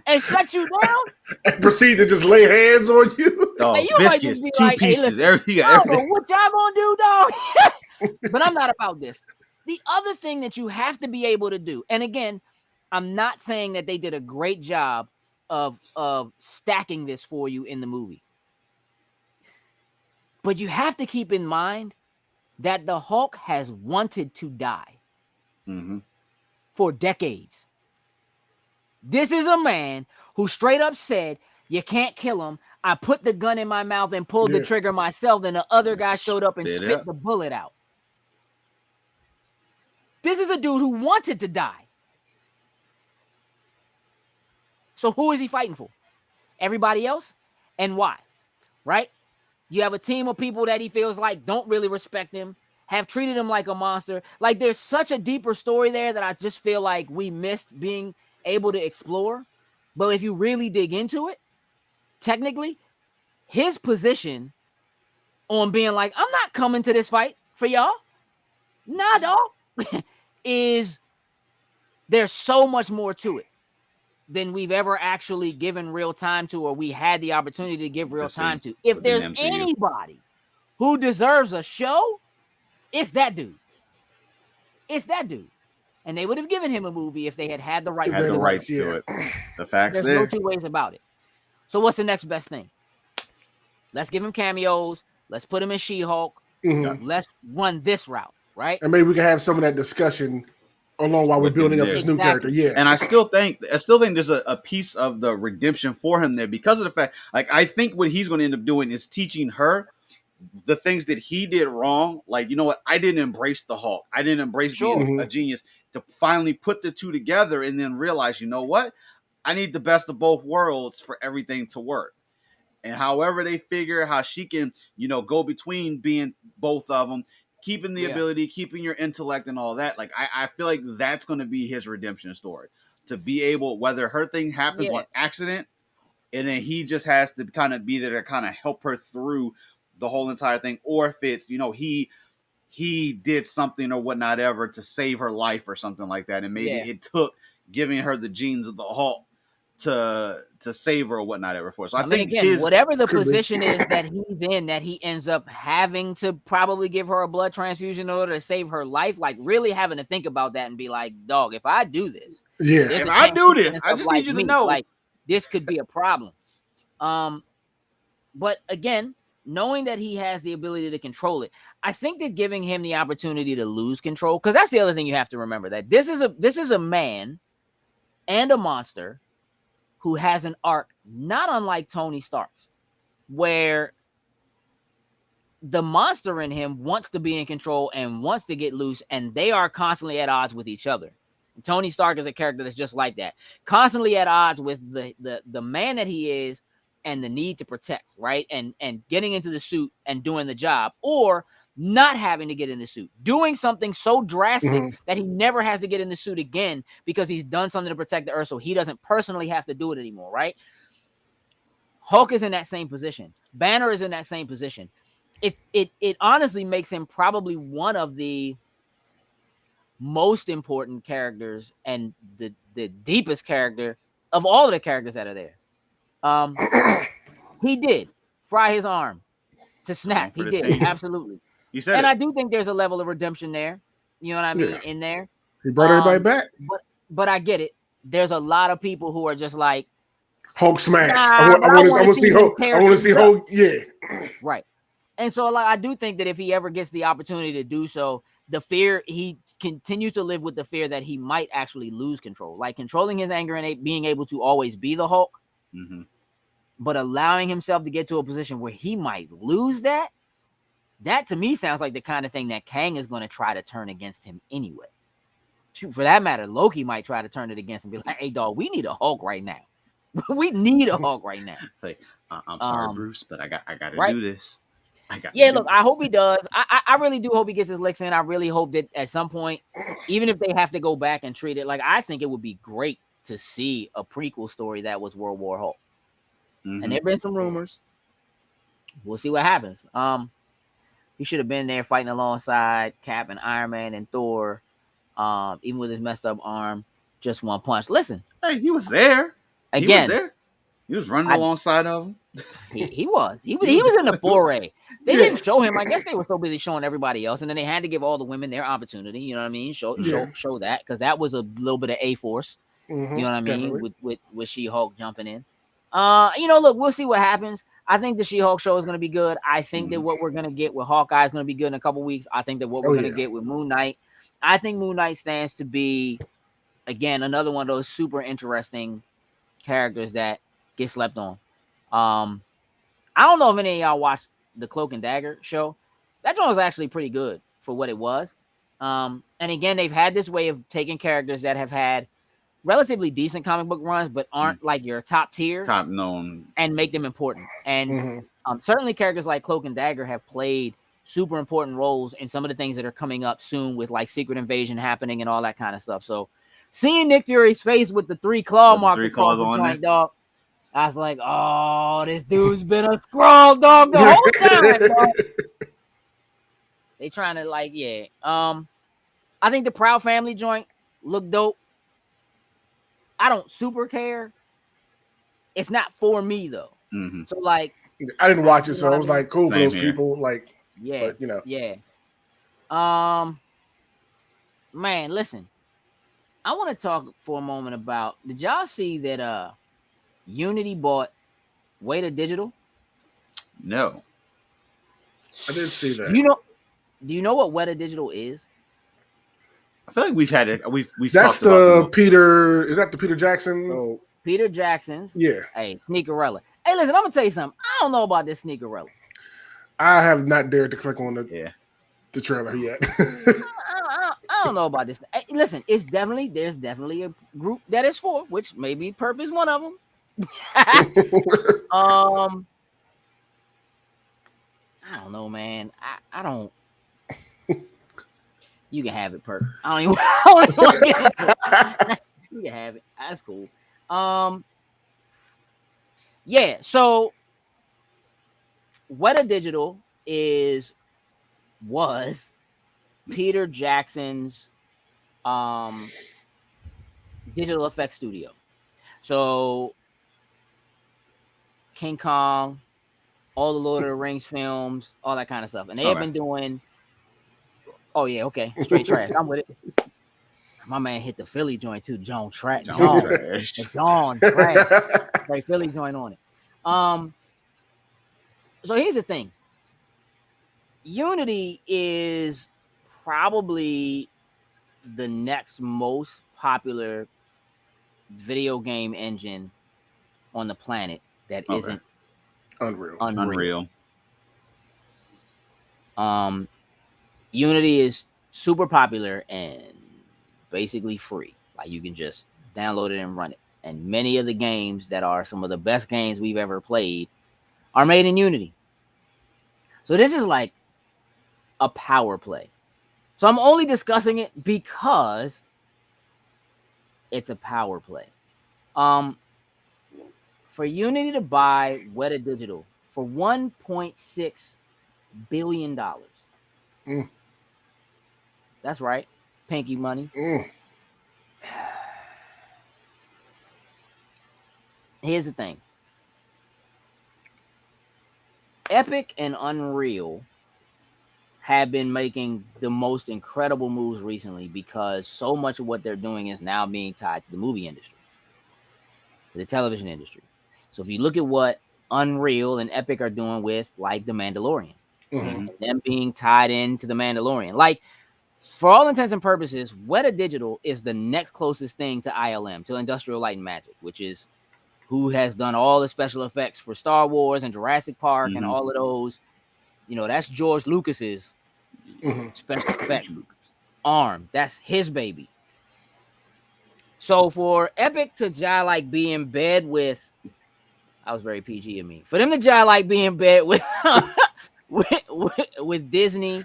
and shut you down and proceed to just lay hands on you. Oh, you biscuits, like, 2 hey, pieces, listen, everything. I don't know what y'all gonna do, dog. But I'm not about this. The other thing that you have to be able to do, and again, I'm not saying that they did a great job of stacking this for you in the movie. But you have to keep in mind that the Hulk has wanted to die for decades. This is a man who straight up said, you can't kill him. I put the gun in my mouth and pulled the trigger myself, and the other guy showed up and spit the bullet out. This is a dude who wanted to die. So who is he fighting for? Everybody else? And why? Right? You have a team of people that he feels like don't really respect him, have treated him like a monster. Like, there's such a deeper story there that I just feel like we missed being able to explore. But if you really dig into it, technically, his position on being like, I'm not coming to this fight for y'all. Nah, dog. Is there's so much more to it than we've ever actually given real time to, or we had the opportunity to give real time to. If there's anybody who deserves a show, it's that dude. It's that dude. And they would have given him a movie if they had the rights. Had the rights to it. The facts There's there. no two ways about it. So what's the next best thing? Let's give him cameos. Let's put him in She-Hulk. Mm-hmm. Let's run this route, right? And maybe we can have some of that discussion along while we're building up this new character. Yeah. And I still think there's a piece of the redemption for him there because of the fact, like, I think what he's going to end up doing is teaching her the things that he did wrong. Like, you know what? I didn't embrace the Hulk. I didn't embrace being a genius, to finally put the two together and then realize, you know what? I need the best of both worlds for everything to work. And however they figure how she can, go between being both of them, keeping the ability, keeping your intellect and all that. Like, I feel like that's going to be his redemption story, to be able, whether her thing happens on accident, and then he just has to kind of be there to kind of help her through the whole entire thing, or if it's, he did something or whatnot ever to save her life or something like that. And maybe it took giving her the genes of the Hulk to save her or whatnot ever for. So I think again, whatever the position is that he's in, that he ends up having to probably give her a blood transfusion in order to save her life, like really having to think about that and be like, dog, if I do this, if I do this, I just need you to know, like, this could be a problem. But again, knowing that he has the ability to control it, I think that giving him the opportunity to lose control, because that's the other thing you have to remember, that this is a man and a monster who has an arc not unlike Tony Stark's, where the monster in him wants to be in control and wants to get loose, and they are constantly at odds with each other. Tony Stark is a character that's just like that, constantly at odds with the man that he is and the need to protect, right? And getting into the suit and doing the job, or not having to get in the suit, doing something so drastic that he never has to get in the suit again because he's done something to protect the Earth, so he doesn't personally have to do it anymore, right? Hulk is in that same position. Banner is in that same position. It honestly makes him probably one of the most important characters and the deepest character of all of the characters that are there. He did fry his arm to snap. He did, absolutely. He said and I do think there's a level of redemption there. You know what I mean? In there. He brought everybody back. But I get it. There's a lot of people who are just like, Hulk smash. I want to see Hulk. I want to see Hulk. Yeah. Right. And so, like, I do think that if he ever gets the opportunity to do so, the fear, he continues to live with the fear that he might actually lose control, like controlling his anger and being able to always be the Hulk, but allowing himself to get to a position where he might lose that. That to me sounds like the kind of thing that Kang is going to try to turn against him anyway. For that matter, Loki might try to turn it against him and be like, hey, dog, we need a Hulk right now. We need a Hulk right now. Like, I'm sorry, Bruce, but I got to do this. Look, I hope he does. I really do hope he gets his licks in. I really hope that at some point, even if they have to go back and treat it, like, I think it would be great to see a prequel story that was World War Hulk. And there have been some rumors. We'll see what happens. He should have been there fighting alongside Cap and Iron Man and Thor, even with his messed up arm, just one punch. Listen. Hey, he was there. Again. He was there. He was running alongside of him. He was in the foray. They didn't show him. I guess they were so busy showing everybody else, and then they had to give all the women their opportunity. You know what I mean? Show that, because that was a little bit of A-Force. You know what I mean? With She-Hulk jumping in. Look, we'll see what happens. I think the She-Hulk show is going to be good. I think that what we're going to get with Hawkeye is going to be good in a couple weeks. I think that what we're going to get with Moon Knight, I think Moon Knight stands to be, again, another one of those super interesting characters that get slept on. I don't know if any of y'all watched the Cloak and Dagger show. That one was actually pretty good for what it was. And again, they've had this way of taking characters that have had relatively decent comic book runs, but aren't like your top tier, top known, and make them important. And Mm-hmm. Certainly characters like Cloak and Dagger have played super important roles in some of the things that are coming up soon with like Secret Invasion happening and all that kind of stuff. So seeing Nick Fury's face with the 3 claw marks three across claws the on joint, dog, I was like, oh, this dude's been a Skrull, dog, the whole time, dog. They trying to like, yeah. I think the Proud Family joint looked dope. I don't super care. It's not for me though. Mm-hmm. So like, I didn't watch it, so what I I was mean? like, cool for Same those here. people. Like, yeah, but, you know. yeah. Man, listen. I want to talk for a moment about. Did y'all see that? Unity bought Weta Digital. No, I did see that. Do you know what Weta Digital is? I feel like we've had it. We've That's talked about the Peter. Is that the Peter Jackson? So Peter Jackson's. Yeah. Hey, Sneakerella. Hey, listen, I'm gonna tell you something. I don't know about this Sneakerella. I have not dared to click on Yeah. the trailer yet. I don't know about this. Hey, listen, there's definitely a group that is for, which maybe Perp is one of them. I don't know, man. I don't. You can have it, Perp. I don't even want to get into it. You can have it. That's cool. Yeah. So, Weta Digital was Peter Jackson's digital effects studio. So King Kong, all the Lord of the Rings films, all that kind of stuff. And they have been doing, oh yeah, okay, straight trash. I'm with it. My man hit the Philly joint too, John Trash. John Trash. Right, Philly joint on it. So here's the thing. Unity is probably the next most popular video game engine on the planet that isn't Unreal. Unity is super popular and basically free. Like you can just download it and run it. And many of the games that are some of the best games we've ever played are made in Unity. So this is like a power play. So I'm only discussing it because it's a power play. For Unity to buy Weta Digital for $1.6 billion. That's right. Pinky money. Here's the thing. Epic and Unreal have been making the most incredible moves recently because so much of what they're doing is now being tied to the movie industry, to the television industry. So if you look at what Unreal and Epic are doing with like The Mandalorian, them being tied into The Mandalorian, like for all intents and purposes, Weta Digital is the next closest thing to ILM, to Industrial Light and Magic, which is who has done all the special effects for Star Wars and Jurassic Park and all of those. You know, that's George Lucas's special effect arm. That's his baby. So for Epic to just like be in bed with, I was very PG of me. For them to just like be in bed with with Disney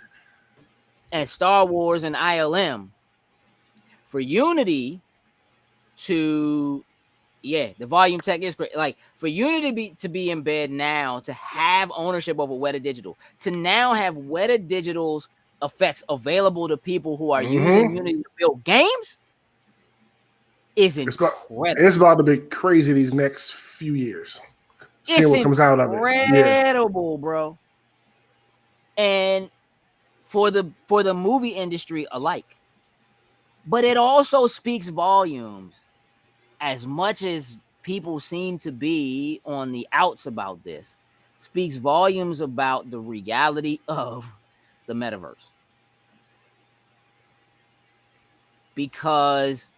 and Star Wars and ILM, for Unity to, yeah, the volume tech is great. Like for Unity to be in bed now, to have ownership over Weta Digital, to now have Weta Digital's effects available to people who are using Unity to build games is incredible. It's about to be crazy these next few years. Seeing what comes out of it. Incredible, bro. And for the movie industry alike. But it also speaks volumes, as much as people seem to be on the outs about this, speaks volumes about the reality of the metaverse. Because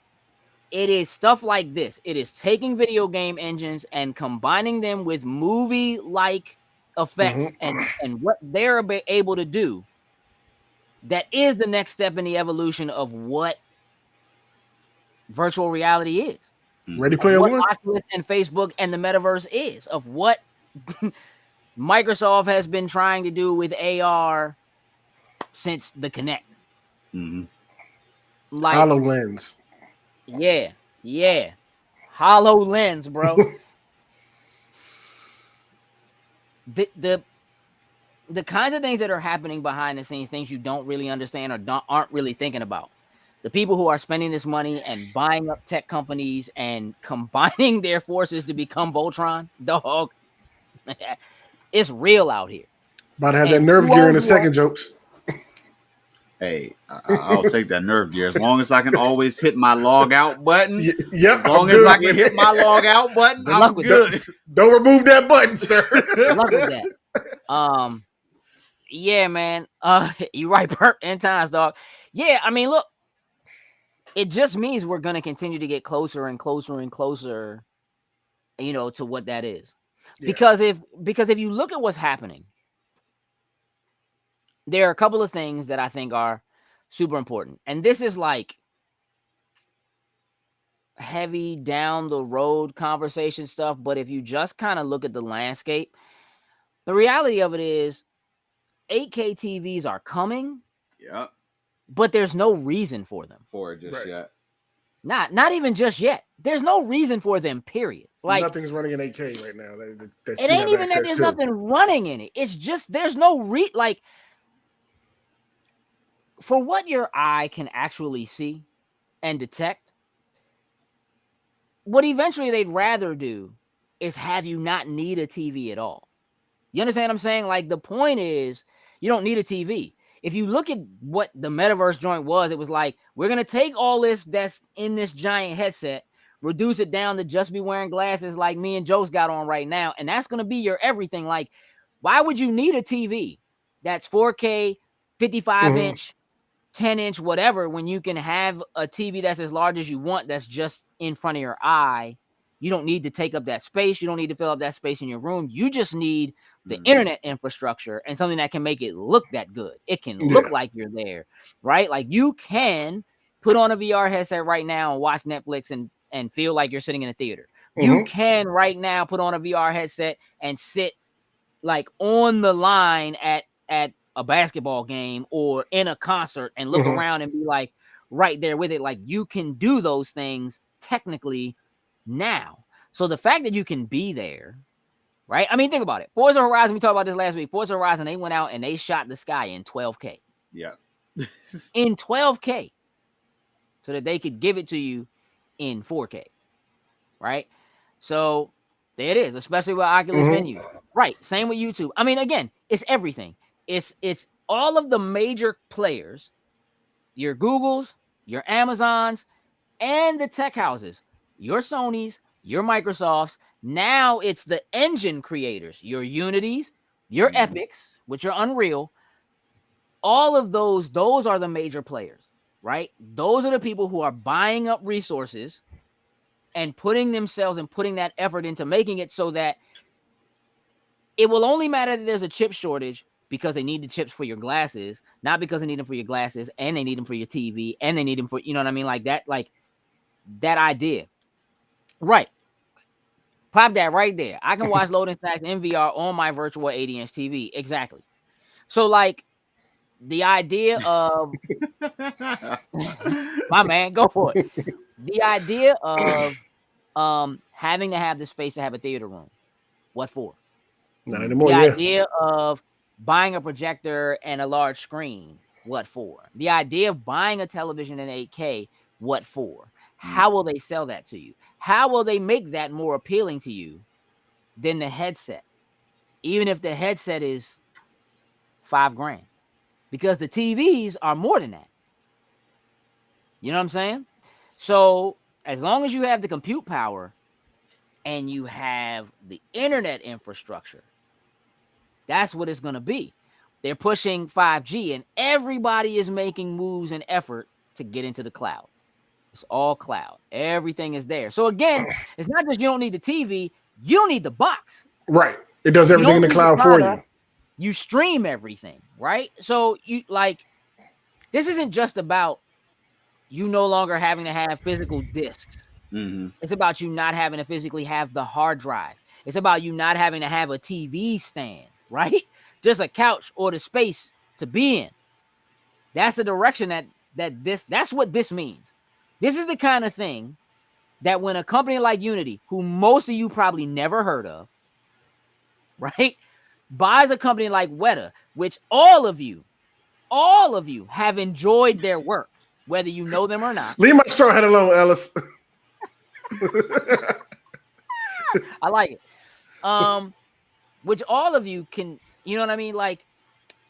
it is stuff like this. It is taking video game engines and combining them with movie-like effects and what they're able to do that is the next step in the evolution of what virtual reality is. Ready Of Player what One. Oculus and Facebook and the metaverse is, of what Microsoft has been trying to do with AR since the Kinect. Mm-hmm. Like, HoloLens. yeah, HoloLens, bro. The kinds of things that are happening behind the scenes, things you don't really understand or aren't really thinking about. The people who are spending this money and buying up tech companies and combining their forces to become Voltron, dog, it's real out here. About to have that And nerve who gear in a owns what? second, jokes. Hey, I'll take that nerve gear as long as I can always hit my log out button. Yep, As long I'm as good I can with hit it. my log out button, Good luck I'm with good. Don't remove that button, sir. Good luck with that. Yeah, man. You right, perp. End times, dog. Yeah, I mean, look, it just means we're gonna continue to get closer and closer and closer, to what that is. Yeah. Because if you look at what's happening, there are a couple of things that I think are super important. And this is like heavy down the road conversation stuff, but if you just kind of look at the landscape, the reality of it is 8K TVs are coming, Yeah, but there's no reason for them. for it just Right. yet. Not even just yet. There's no reason for them, period. Like, nothing's running in 8K right now. That it you ain't have even that access there's to. nothing running in it. It's just there's no like, for what your eye can actually see and detect, what eventually they'd rather do is have you not need a TV at all. You understand what I'm saying? Like, the point is, you don't need a TV. If you look at what the metaverse joint was, it was like, we're going to take all this that's in this giant headset, reduce it down to just be wearing glasses like me and Joe's got on right now, and that's going to be your everything. Like, why would you need a TV that's 4K, 55-inch, 10-inch, whatever, when you can have a TV that's as large as you want, that's just in front of your eye? You don't need to take up that space. You don't need to fill up that space in your room. You just need the internet infrastructure and something that can make it look that good. It can look like you're there, right? Like, you can put on a VR headset right now and watch Netflix and feel like you're sitting in a theater. You can right now put on a VR headset and sit like on the line at a basketball game or in a concert and look around and be like right there with it. Like, you can do those things technically now. So the fact that you can be there, right? I mean, think about it. Forza Horizon, we talked about this last week. Forza Horizon, they went out and they shot the sky in 12K. Yeah. In 12K. So that they could give it to you in 4K. Right? So there it is, especially with Oculus venues. Right. Same with YouTube. I mean, again, it's everything. It's all of the major players, your Googles, your Amazons, and the tech houses, your Sonys, your Microsofts. Now it's the engine creators, your Unities, your Epics, which are Unreal. All of those are the major players, right? Those are the people who are buying up resources and putting themselves and putting that effort into making it so that it will only matter that there's a chip shortage because they need the chips for your glasses, not because they need them for your glasses and they need them for your TV and they need them for, you know what I mean? Like that idea. Right. Pop that right there. I can watch Loading Stacks in VR on my virtual 80-inch TV. Exactly. So, like, the idea of my man, go for it. The idea of having to have the space to have a theater room. What for? Not anymore. The Yeah. idea of buying a projector and a large screen. What for? The idea of buying a television in 8K. What for? How will they sell that to you? How will they make that more appealing to you than the headset? Even if the headset is $5,000, because the TVs are more than that. You know what I'm saying? So as long as you have the compute power and you have the internet infrastructure, that's what it's going to be. They're pushing 5G and everybody is making moves and effort to get into the cloud. It's all cloud. Everything is there. So again, it's not just you don't need the TV, you don't need the box. Right. It does everything in the cloud for you. You stream everything, right? So you like this isn't just about you no longer having to have physical discs. It's about you not having to physically have the hard drive. It's about you not having to have a TV stand, right? Just a couch or the space to be in. That's the direction that's what this means. This is the kind of thing that when a company like Unity, who most of you probably never heard of, right, buys a company like Weta, which all of you have enjoyed their work, whether you know them or not. Leave my straw hat alone, Ellis. I like it. Which all of you can, you know what I mean? Like,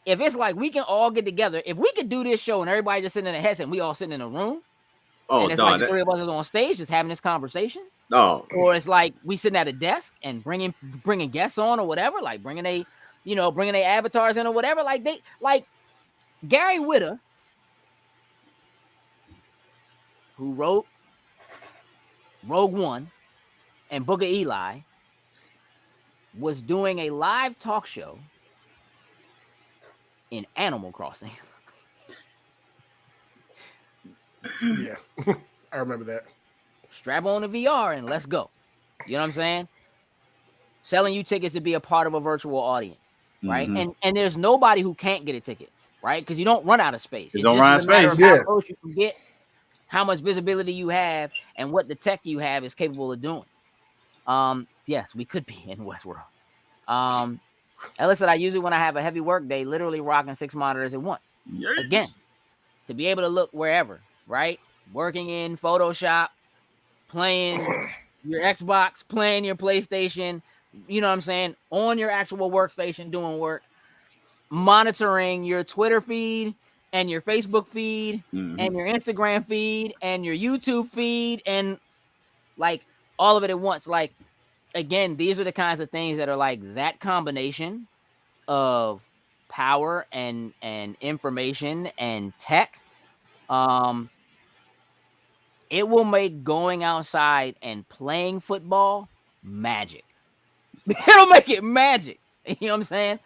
if it's like we can all get together, if we could do this show and everybody just sitting in a headset and we all sitting in a room, and it's like the three of us is on stage just having this conversation, or it's like we sitting at a desk and bringing guests on or whatever, like bringing their avatars in or whatever, like Gary Whitta, who wrote Rogue One and Book of Eli, was doing a live talk show in Animal Crossing. Yeah, I remember that. Strap on the VR and let's go. You know what I'm saying? Selling you tickets to be a part of a virtual audience, right? And there's nobody who can't get a ticket, right? Because you don't run out of space. You don't run out of space. How close you can get, how much visibility you have, and what the tech you have is capable of doing. Yes, we could be in Westworld. Ellis said, I usually, when I have a heavy work day, literally rocking 6 monitors at once. Yikes. Again, to be able to look wherever, right? Working in Photoshop, playing your Xbox, playing your PlayStation, you know what I'm saying? On your actual workstation doing work, monitoring your Twitter feed and your Facebook feed and your Instagram feed and your YouTube feed and like all of it at once. Like, again, these are the kinds of things that are like that combination of power and information and tech. It will make going outside and playing football magic. It'll make it magic. You know what I'm saying?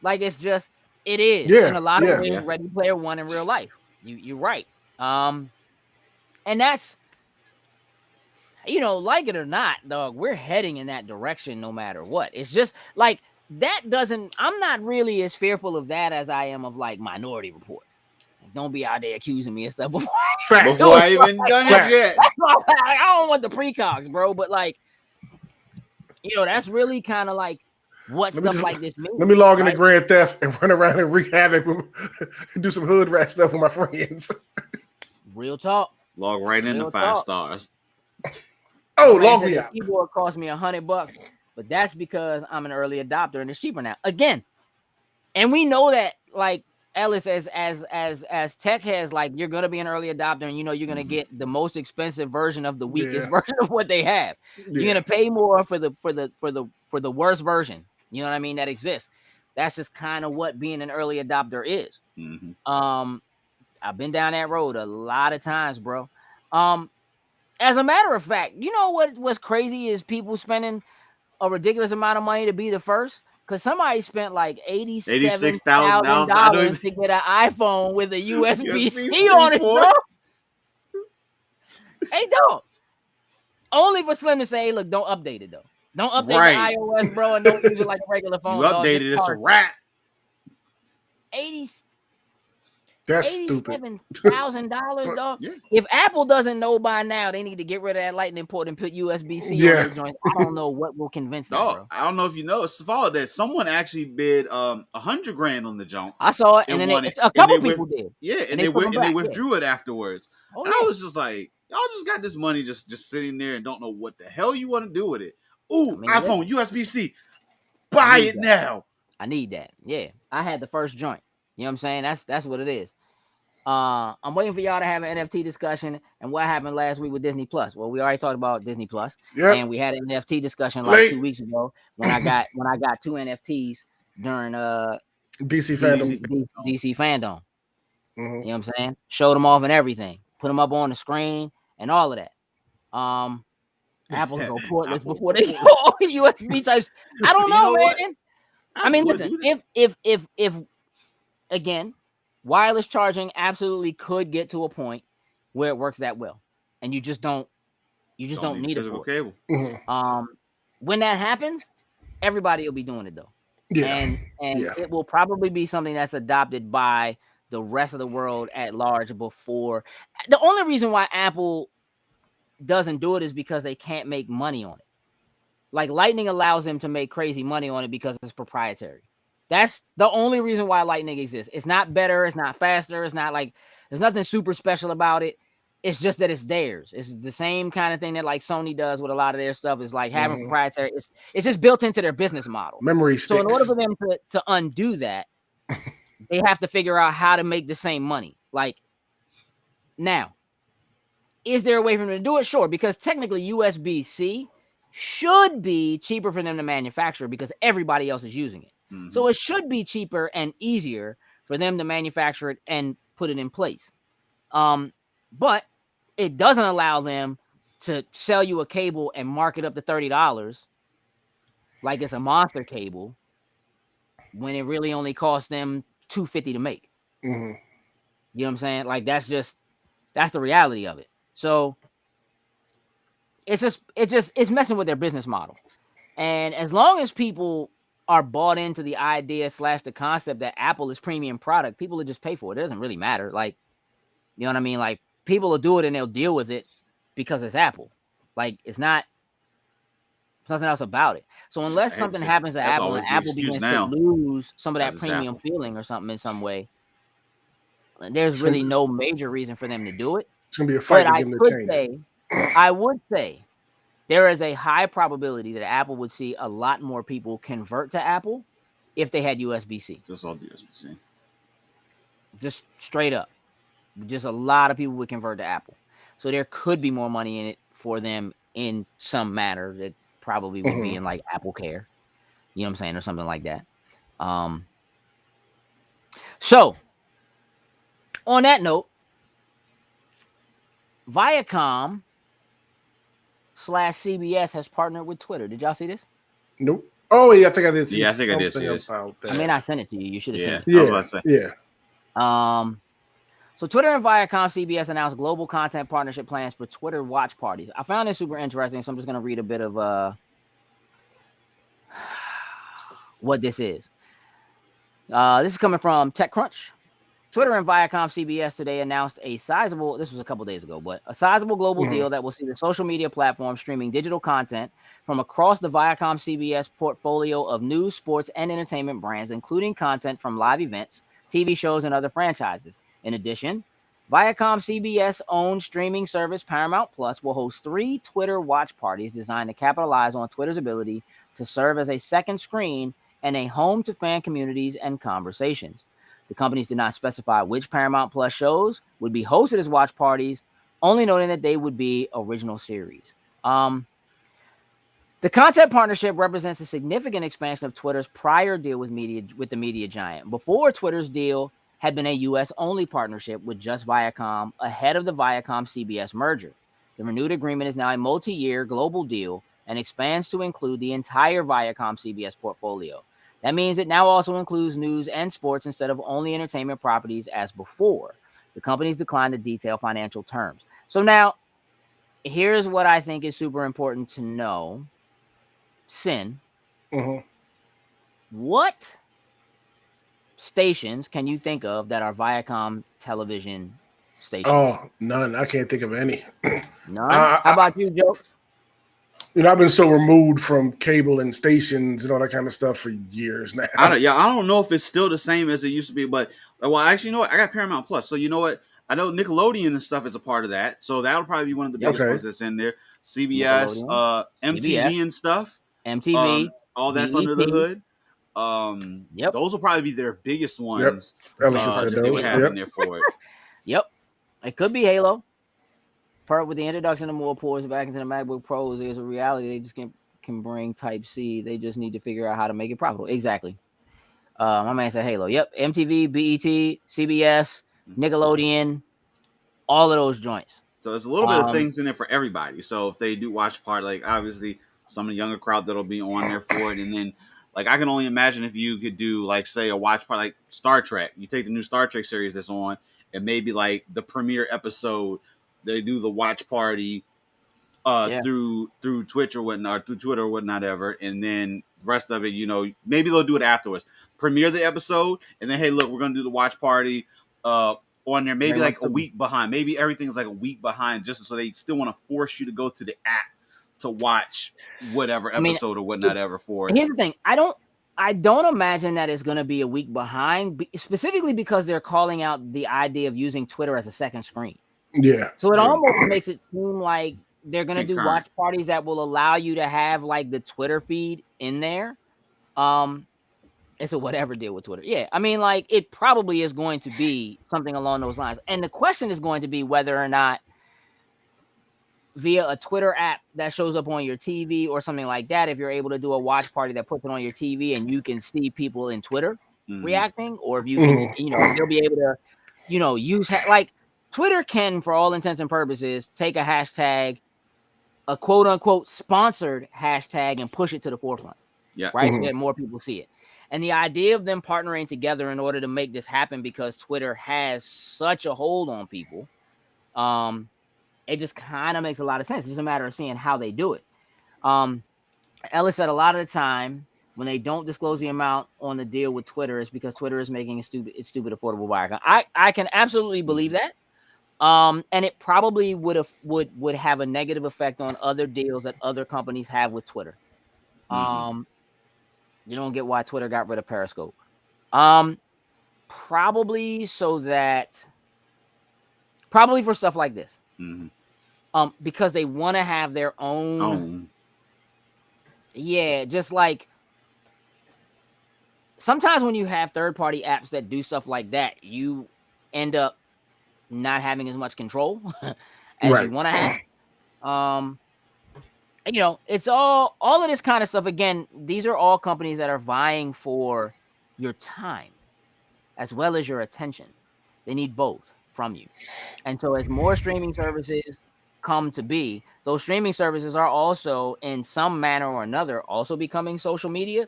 Like, it's just, it is in a lot of ways Ready Player One in real life. You're right. And that's, you know, like it or not, dog, we're heading in that direction no matter what. It's just like that doesn't, I'm not really as fearful of that as I am of like Minority Report. Don't be out there accusing me and stuff before I even done it yet. I don't want the precogs, bro. But like, you know, that's really kind of like what stuff like this means. Let me log into Grand Theft and run around and wreak havoc and do some hood rat stuff with my friends. Real talk. Log right into 5 stars. Oh, log me out. The keyboard cost me $100, but that's because I'm an early adopter and it's cheaper now. Again, and we know that, like, Ellis, as tech has, like, you're gonna be an early adopter, and you know you're gonna get the most expensive version of the weakest version of what they have. You're gonna pay more for the worst version. You know what I mean? That exists. That's just kind of what being an early adopter is. I've been down that road a lot of times, bro. As a matter of fact, you know what's crazy is people spending a ridiculous amount of money to be the first. Because somebody spent like $86,000 to get an iPhone with a USB-C on it, bro. Hey, dog. Only for Slim to say, hey, look, don't update it, though. Don't update the iOS, bro, and don't use it like a regular phone. You updated, it's a wrap. That's stupid. $87,000, dog. Yeah. If Apple doesn't know by now, they need to get rid of that Lightning port and put USB-C on their joints. I don't know what will convince them, bro. I don't know if you know, it's followed that someone actually bid $100,000 on the junk. I saw it, and then a couple people did. Yeah, and they withdrew it afterwards. Oh, and I was just like, y'all just got this money just sitting there and don't know what the hell you want to do with it. Ooh, iPhone, USB-C. Buy it now. I need that. Yeah, I had the first joint. You know what I'm saying? That's what it is. I'm waiting for y'all to have an NFT discussion and what happened last week with Disney Plus. Well, we already talked about Disney Plus, and we had an NFT discussion like 2 weeks ago when I got 2 NFTs during DC Fandom. You know what I'm saying? Showed them off and everything, put them up on the screen and all of that. Apple's go portless before they go USB types. I don't know, man. I mean, listen, if again, wireless charging absolutely could get to a point where it works that well, and you just don't need it physical for it. cable. When that happens, everybody will be doing it though. Yeah. And Yeah. it will probably be something that's adopted by the rest of the world at large before. The only reason why Apple doesn't do it is because they can't make money on it. Like Lightning allows them to make crazy money on it because it's proprietary. That's the only reason why Lightning exists. It's not better, it's not faster, it's not like there's nothing super special about it. It's just that it's theirs. It's the same kind of thing that like Sony does with a lot of their stuff. Is like having proprietary. It's just built into their business model. Memory So in sticks. order for them to undo that, they have to figure out how to make the same money. Like now, is there a way for them to do it? Sure, because technically USB-C should be cheaper for them to manufacture because everybody else is using it. So it should be cheaper and easier for them to manufacture it and put it in place. But it doesn't allow them to sell you a cable and mark it up to $30 like it's a monster cable when it really only costs them $250 to make. You know what I'm saying? Like that's the reality of it. So it's messing with their business model. And as long as people are bought into the idea / the concept that Apple is premium product, people will just pay for it. It doesn't really matter. Like, you know what I mean? Like people will do it and they'll deal with it because it's Apple. Like it's nothing else about it. So unless something happens to Apple and Apple begins to lose some of that premium feeling or something in some way, there's really no major reason for them to do it. It's gonna be a fight. I would say there is a high probability that Apple would see a lot more people convert to Apple if they had USB-C. Just all USB-C. Just straight up. Just a lot of people would convert to Apple. So there could be more money in it for them in some manner that probably would be in like Apple Care. You know what I'm saying? Or something like that. So on that note, Viacom /CBS has partnered with Twitter. Did y'all see this? Nope. Oh yeah, I think I did see. Yeah, I think I did see this. I mean, I sent it to you. You should have seen it. Yeah, I was about to say. Yeah. So Twitter and Viacom CBS announced global content partnership plans for Twitter watch parties. I found this super interesting, so I'm just going to read a bit of what this is. This is coming from TechCrunch. Twitter and Viacom CBS today announced this was a couple days ago, but a sizable global deal that will see the social media platform streaming digital content from across the Viacom CBS portfolio of news, sports, and entertainment brands, including content from live events, TV shows, and other franchises. In addition, Viacom CBS-owned streaming service Paramount Plus will host 3 Twitter watch parties designed to capitalize on Twitter's ability to serve as a second screen and a home to fan communities and conversations. The companies did not specify which Paramount Plus shows would be hosted as watch parties, only noting that they would be original series. The content partnership represents a significant expansion of Twitter's prior deal with the media giant. Before, Twitter's deal had been a U.S.-only partnership with just Viacom ahead of the Viacom-CBS merger. The renewed agreement is now a multi-year global deal and expands to include the entire Viacom-CBS portfolio. That means it now also includes news and sports instead of only entertainment properties as before. The companies declined to detail financial terms. So now, here's what I think is super important to know. Sin, what stations can you think of that are Viacom television stations? Oh, none. I can't think of any. None? How about you, Jokes? You know, I've been so removed from cable and stations and all that kind of stuff for years now. I don't know if it's still the same as it used to be, but actually, you know what? I got Paramount Plus, so you know what? I know Nickelodeon and stuff is a part of that, so that'll probably be one of the biggest ones that's in there. CBS, MTV and stuff. MTV, all that's under the hood. Those will probably be their biggest ones. That they would have in there for it. It could be Halo. Part with the introduction of more ports back into the MacBook Pros, there's a reality they just can bring Type-C. They just need to figure out how to make it profitable. Exactly. My man said Halo. Yep. MTV, BET, CBS, Nickelodeon, all of those joints. So there's a little bit of things in there for everybody. So if they do watch part, like obviously some of the younger crowd that'll be on there for it, and then Like I can only imagine if you could do like say a watch party like Star Trek. You take the new Star Trek series that's on, and maybe like the premiere episode, they do the watch party Yeah. through Twitch or whatnot, through Twitter or whatnot ever, and then the rest of it, maybe they'll do it afterwards. Premiere the episode, and then hey, look, we're gonna do the watch party on there, maybe like a week behind. Maybe everything's like a week behind, just so they still want to force you to go to the app to watch whatever episode or whatnot ever for it. Here's the thing: I don't imagine that it's gonna be a week behind, specifically because they're calling out the idea of using Twitter as a second screen. Yeah. So it almost makes it seem like they're gonna do Concurrent. watch parties that will allow you to have like the Twitter feed in there. It's a whatever deal with Twitter. Yeah, I mean, like it probably is going to be something along those lines. And the question is going to be whether or not via a Twitter app that shows up on your TV or something like that, if you're able to do a watch party that puts it on your TV and you can see people in Twitter reacting, or if you can, you'll be able to, use like Twitter can, for all intents and purposes, take a hashtag, a quote unquote sponsored hashtag, and push it to the forefront. Yeah. Right. So that more people see it. And the idea of them partnering together in order to make this happen, because Twitter has such a hold on people, it just kind of makes a lot of sense. It's just a matter of seeing how they do it. Ellis said a lot of the time when they don't disclose the amount on the deal with Twitter is because Twitter is making it's stupid affordable buyer account. I can absolutely believe that. And it probably would have a negative effect on other deals that other companies have with Twitter. You don't get why Twitter got rid of Periscope. Probably for stuff like this. Because they want to have their own. Yeah, just like sometimes when you have third-party apps that do stuff like that, you end up not having as much control as you want to have. It's all of this kind of stuff. Again, these are all companies that are vying for your time as well as your attention. They need both from you. And so as more streaming services come to be, those streaming services are also in some manner or another also becoming social media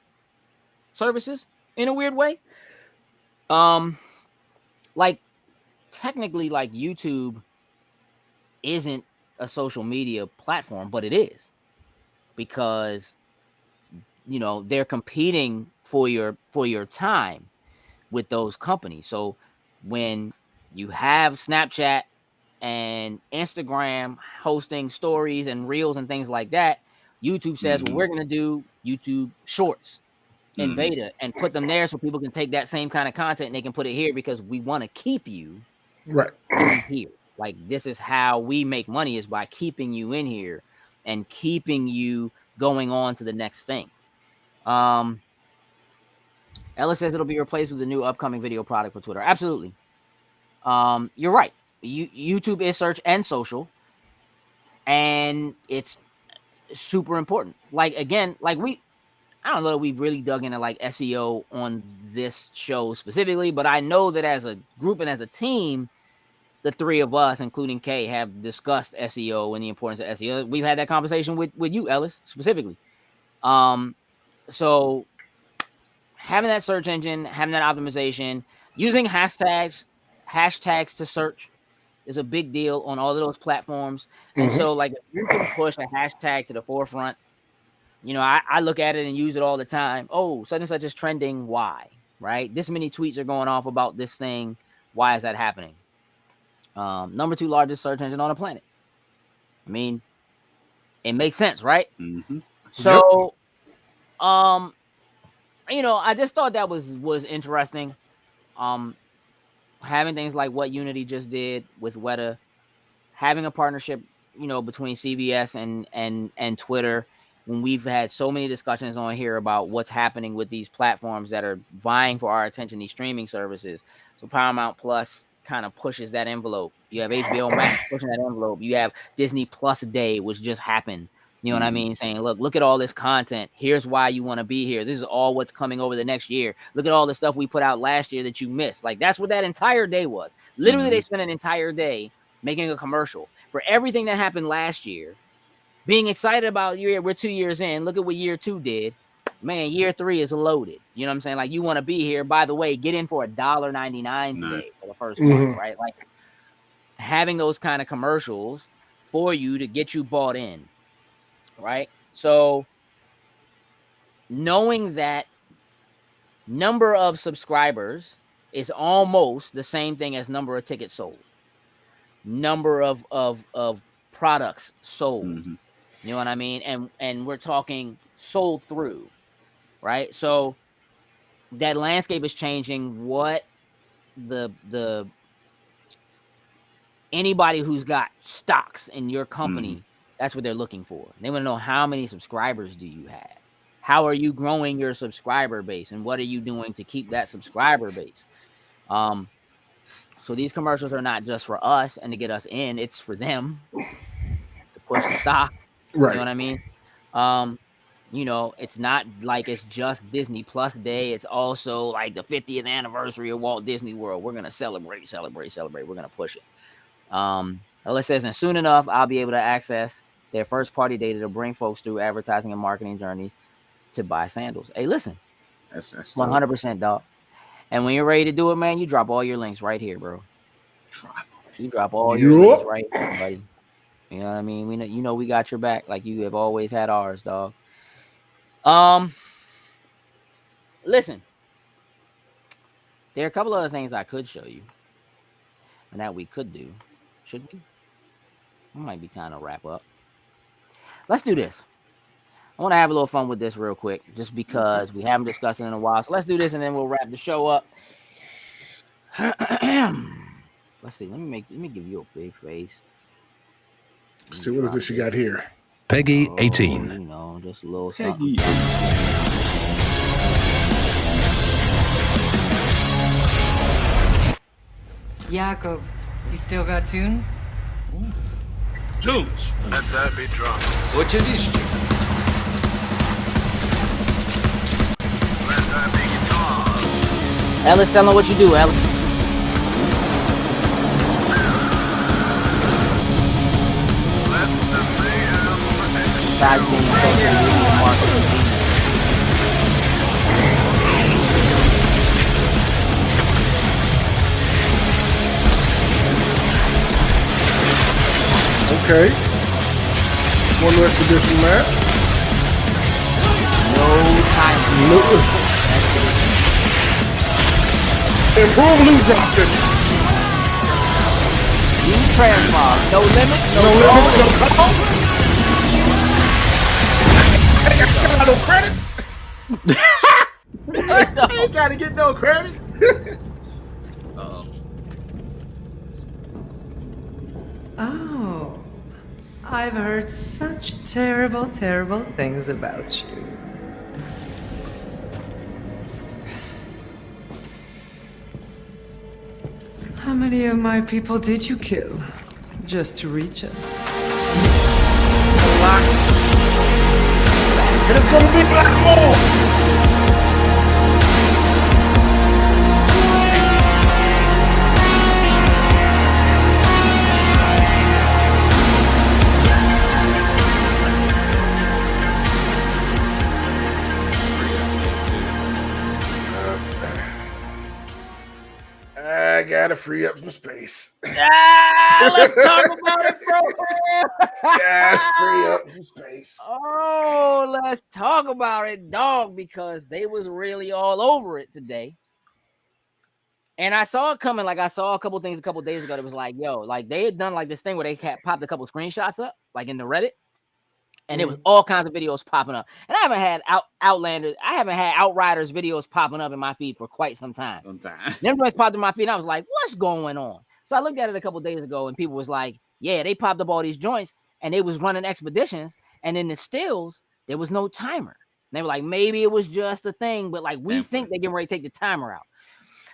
services in a weird way. Like technically, like YouTube isn't a social media platform, but it is, because they're competing for your time with those companies. So when you have Snapchat and Instagram hosting stories and reels and things like that, YouTube says, well, we're going to do YouTube shorts in beta and put them there so people can take that same kind of content and they can put it here because we want to keep you in here. Like, this is how we make money, is by keeping you in here and keeping you going on to the next thing. Ella says it'll be replaced with a new upcoming video product for Twitter. Absolutely. You're right. YouTube is search and social, and it's super important. Like, again, like I don't know that we've really dug into like SEO on this show specifically, but I know that as a group and as a team, the three of us, including Kay, have discussed SEO and the importance of SEO. We've had that conversation with you, Ellis, specifically. So having that search engine, having that optimization, using hashtags to search is a big deal on all of those platforms. And so, like, if you can push a hashtag to the forefront, I look at it and use it all the time. Oh, such and such is trending. Why? Right? This many tweets are going off about this thing. Why is that happening? Number 2 largest search engine on the planet. I mean, it makes sense, right? So, I just thought that was interesting. Having things like what Unity just did with Weta, having a partnership, between CBS and Twitter, when we've had so many discussions on here about what's happening with these platforms that are vying for our attention, these streaming services. So Paramount Plus kind of pushes that envelope. You have HBO Max pushing that envelope. You have Disney Plus Day, which just happened. You know what I mean? Saying, look at all this content. Here's why you want to be here. This is all what's coming over the next year. Look at all the stuff we put out last year that you missed. Like, that's what that entire day was. Literally, they spent an entire day making a commercial for everything that happened last year, being excited about we're 2 years in. Look at what year 2 did. man, year 3 is loaded. You know what I'm saying? Like, you want to be here. By the way, get in for $1.99 today for the first month, right? Like, having those kind of commercials for you to get you bought in, right? So knowing that number of subscribers is almost the same thing as number of tickets sold, number of products sold. Mm-hmm. You know what I mean? And we're talking sold through, right? So that landscape is changing. What the anybody who's got stocks in your company, that's what they're looking for. They want to know, how many subscribers do you have? How are you growing your subscriber base, and what are you doing to keep that subscriber base? So these commercials are not just for us and to get us in, it's for them to push the stock. Right. You know what I mean? You know, it's not like it's just Disney Plus Day. It's also like the 50th anniversary of Walt Disney World. We're gonna celebrate. We're gonna push it. It says, and soon enough, I'll be able to access their first party data to bring folks through advertising and marketing journeys to buy sandals. Hey, listen, That's 100%, dog. And when you're ready to do it, man, you drop all your links right here, bro. You drop all your links right here, buddy. You know what I mean? We know, you know, we got your back like you have always had ours, dog. Listen, there are a couple other things I could show you, and that we could do. Should we? It might be time to wrap up. Let's do this. I want to have a little fun with this real quick, just because we haven't discussed it in a while. So let's do this, and then we'll wrap the show up. Let's see. Let me give you a big face. Let's see, what is this you got here? Peggy 18. You know, just a little something. Jakob, you still got tunes? Tunes. Let that be drums. Oczywiście. Let that be guitars. Ellis, tell them what you do, Ellis. Let the mayhem Besides being social media marketing. Okay. One expedition match. No time. Improve loot drop it. Use transmog. No limits. No limits, no cut. No credits. I ain't gotta get no credits. Oh, I've heard such terrible, terrible things about you. How many of my people did you kill just to reach us? It's gonna be black hole. I gotta free up some space. Let's talk about it, bro. Gotta free up some space. Oh, let's talk about it, dog, because they was really all over it today. And I saw it coming. Like, I saw a couple things a couple days ago that was like, yo, like they had done like this thing where they popped a couple screenshots up, like in the Reddit. And it was all kinds of videos popping up. And I haven't had Outriders videos popping up in my feed for quite some time. Them ones popped in my feed, and I was like, what's going on? So I looked at it a couple days ago, and people was like, yeah, they popped up all these joints, and they was running expeditions, and in the stills, there was no timer. And they were like, maybe it was just a thing, but like, we think they're getting ready to take the timer out.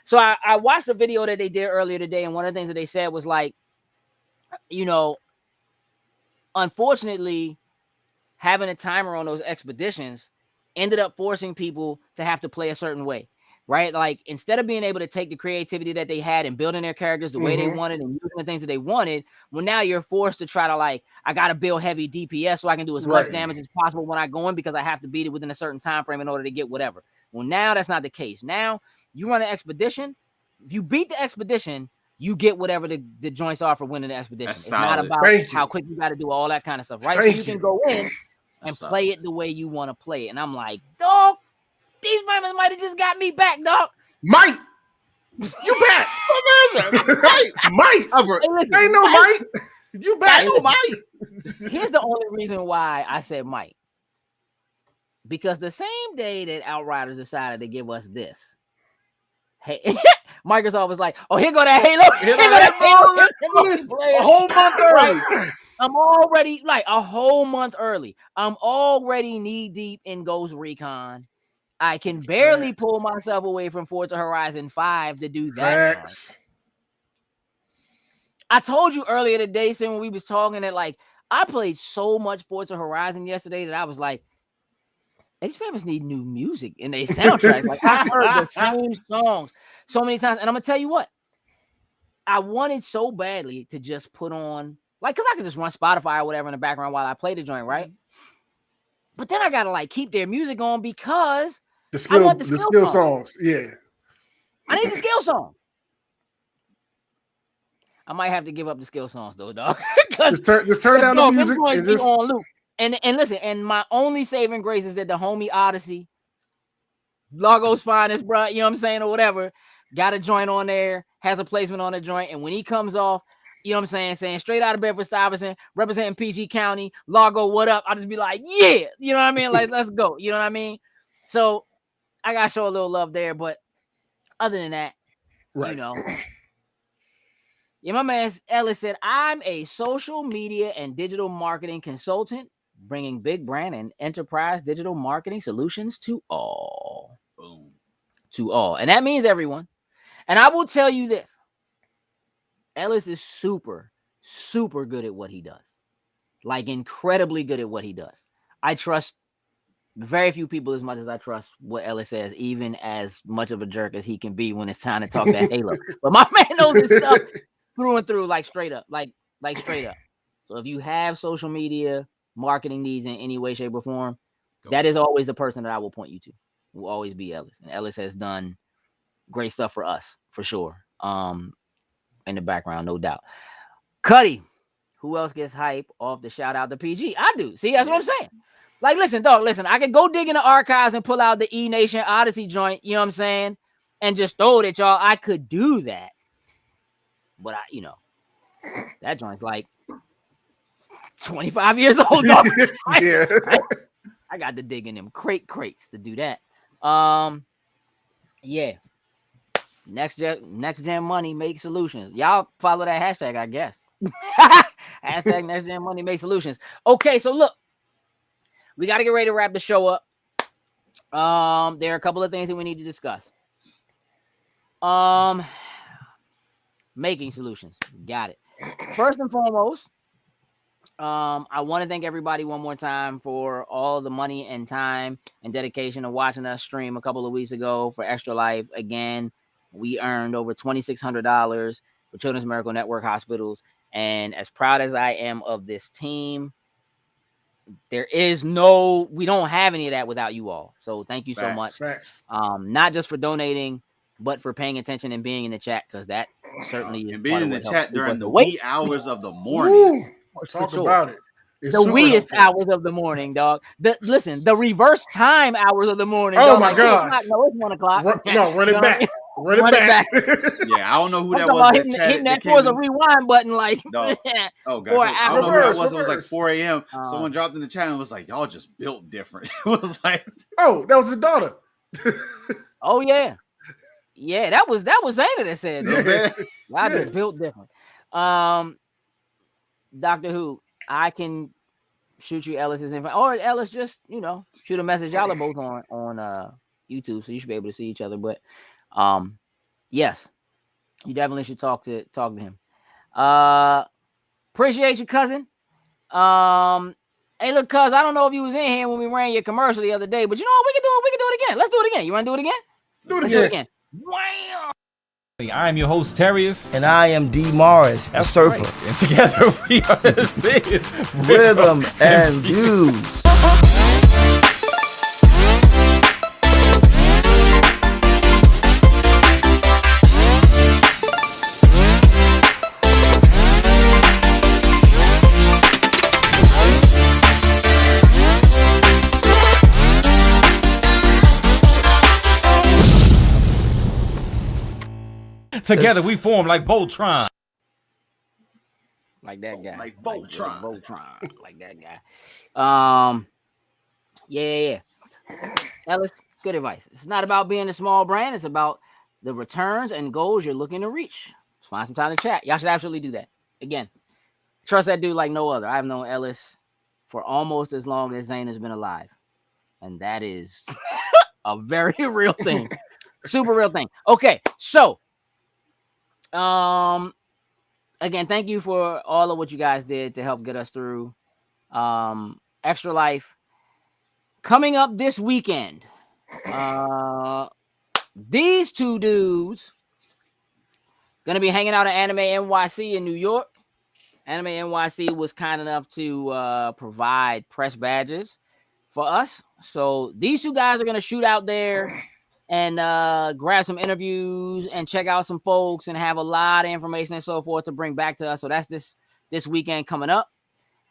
So I watched a video that they did earlier today, and one of the things that they said was like, you know, unfortunately, having a timer on those expeditions ended up forcing people to have to play a certain way. right? Like instead of being able to take the creativity that they had and building their characters the way they wanted and using the things that they wanted, well, now you're forced to try to like, I got to build heavy DPS so I can do as much damage as possible when I go in because I have to beat it within a certain time frame in order to get whatever. Well, now that's not the case. Now you run an expedition. If you beat the expedition, you get whatever the joints are for winning the expedition. That's it's solid. not about how quick you got to do all that kind of stuff, right? So you can go in and play it the way you want to play it. And I'm like, dog, these members might have just got me back, dog. Mike, you back? Mike. Hey, listen, ain't no Mike. You back? Hey, Mike. Here's the only reason why I said Mike. Because the same day that Outriders decided to give us this, hey, Microsoft was like, "Oh, here go that Halo, a whole month early." Right? I'm already like a whole month early. I'm already knee deep in Ghost Recon. I can barely pull myself away from Forza Horizon 5 to do that. I told you earlier today, Sam, when we was talking that like I played so much Forza Horizon yesterday that I was like, these famous need new music in their soundtracks. Like I heard the same songs so many times, and I'm gonna tell you what, I wanted so badly to just put on, like, cause I could just run Spotify or whatever in the background while I play the joint, right? But then I gotta like keep their music on because the skill songs. Yeah, I need the skill song. I might have to give up the skill songs though, dog. just turn down the music and just on loop. And listen, and my only saving grace is that the homie Odyssey, Largo's finest, bro, you know what I'm saying, or whatever, got a joint on there, has a placement on the joint, and when he comes off, you know what I'm saying straight out of Bedford-Stuyvesant, representing PG County, Largo, what up? I'll just be like, yeah, you know what I mean? Like, let's go, you know what I mean? So I gotta show a little love there, but other than that, you know. Yeah, my man Ellis said, I'm a social media and digital marketing consultant, bringing big brand and enterprise digital marketing solutions to all. Boom. To all. And that means everyone. And I will tell you this. Ellis is super, super good at what he does. Like incredibly good at what he does. I trust very few people as much as I trust what Ellis says, even as much of a jerk as he can be when it's time to talk that Halo. But my man knows his stuff through and through, like straight up, like straight up. So if you have social media marketing needs in any way, shape, or form, that is always the person that I will point you to. Will always be Ellis. And Ellis has done great stuff for us, for sure. In the background, no doubt. Cuddy, who else gets hype off the shout out to PG? I do. See, that's what I'm saying. Like, listen, dog, listen, I can go dig in the archives and pull out the E Nation Odyssey joint, you know what I'm saying? And just throw it at y'all. I could do that. But that joint's like 25 years old, dog. I got to dig in them crates to do that. Yeah. Next gen money make solutions. Y'all follow that hashtag, I guess. Hashtag next gen money make solutions. Okay, so look, we got to get ready to wrap the show up. There are a couple of things that we need to discuss. Making solutions. Got it. First and foremost, I want to thank everybody one more time for all the money and time and dedication of watching us stream a couple of weeks ago for Extra Life. Again, we earned over $2,600 for Children's Miracle Network hospitals. And as proud as I am of this team, we don't have any of that without you all. So thank you so much. Not just for donating, but for paying attention and being in the chat, because that certainly is. And being in the chat during the wee hours of the morning. Talk about it. The weeest hours of the morning, dog. The reverse time hours of the morning. Oh dog. my gosh. No, it's 1 o'clock. Run it back. Run it back. Yeah, I don't know who that was. Hitting that was a rewind button, like. No. Oh god, I don't know who that was. It was like 4 a.m. Someone dropped in the chat and was like, "Y'all just built different." It was like, "Oh, that was his daughter." Oh yeah, that was Zayna that said that. I just built different. Doctor Who, I can shoot you Ellis's info, or Ellis just shoot a message. Y'all are both on YouTube, so you should be able to see each other. But yes, you definitely should talk to him. Appreciate you, cousin. Hey, look, cuz I don't know if you was in here when we ran your commercial the other day, but you know what we can do it again. Let's do it again. You want to do it again? Do it Let's do it again. again. Wow. I am your host, Terrius. And I am D. Morris, the That's surfer. Right. And together we are this is Rhythm and Views. Together we form like Voltron. Like that guy. Like Voltron. Voltron. Like that guy. Yeah. Ellis, good advice. It's not about being a small brand. It's about the returns and goals you're looking to reach. Let's find some time to chat. Y'all should absolutely do that. Again, trust that dude like no other. I've known Ellis for almost as long as Zane has been alive. And that is a very real thing. Super real thing. Okay, so again, thank you for all of what you guys did to help get us through Extra Life. Coming up this weekend, these two dudes gonna be hanging out at Anime NYC in New York. Anime NYC was kind enough to provide press badges for us. So these two guys are gonna shoot out there and grab some interviews and check out some folks and have a lot of information and so forth to bring back to us. So that's this weekend coming up.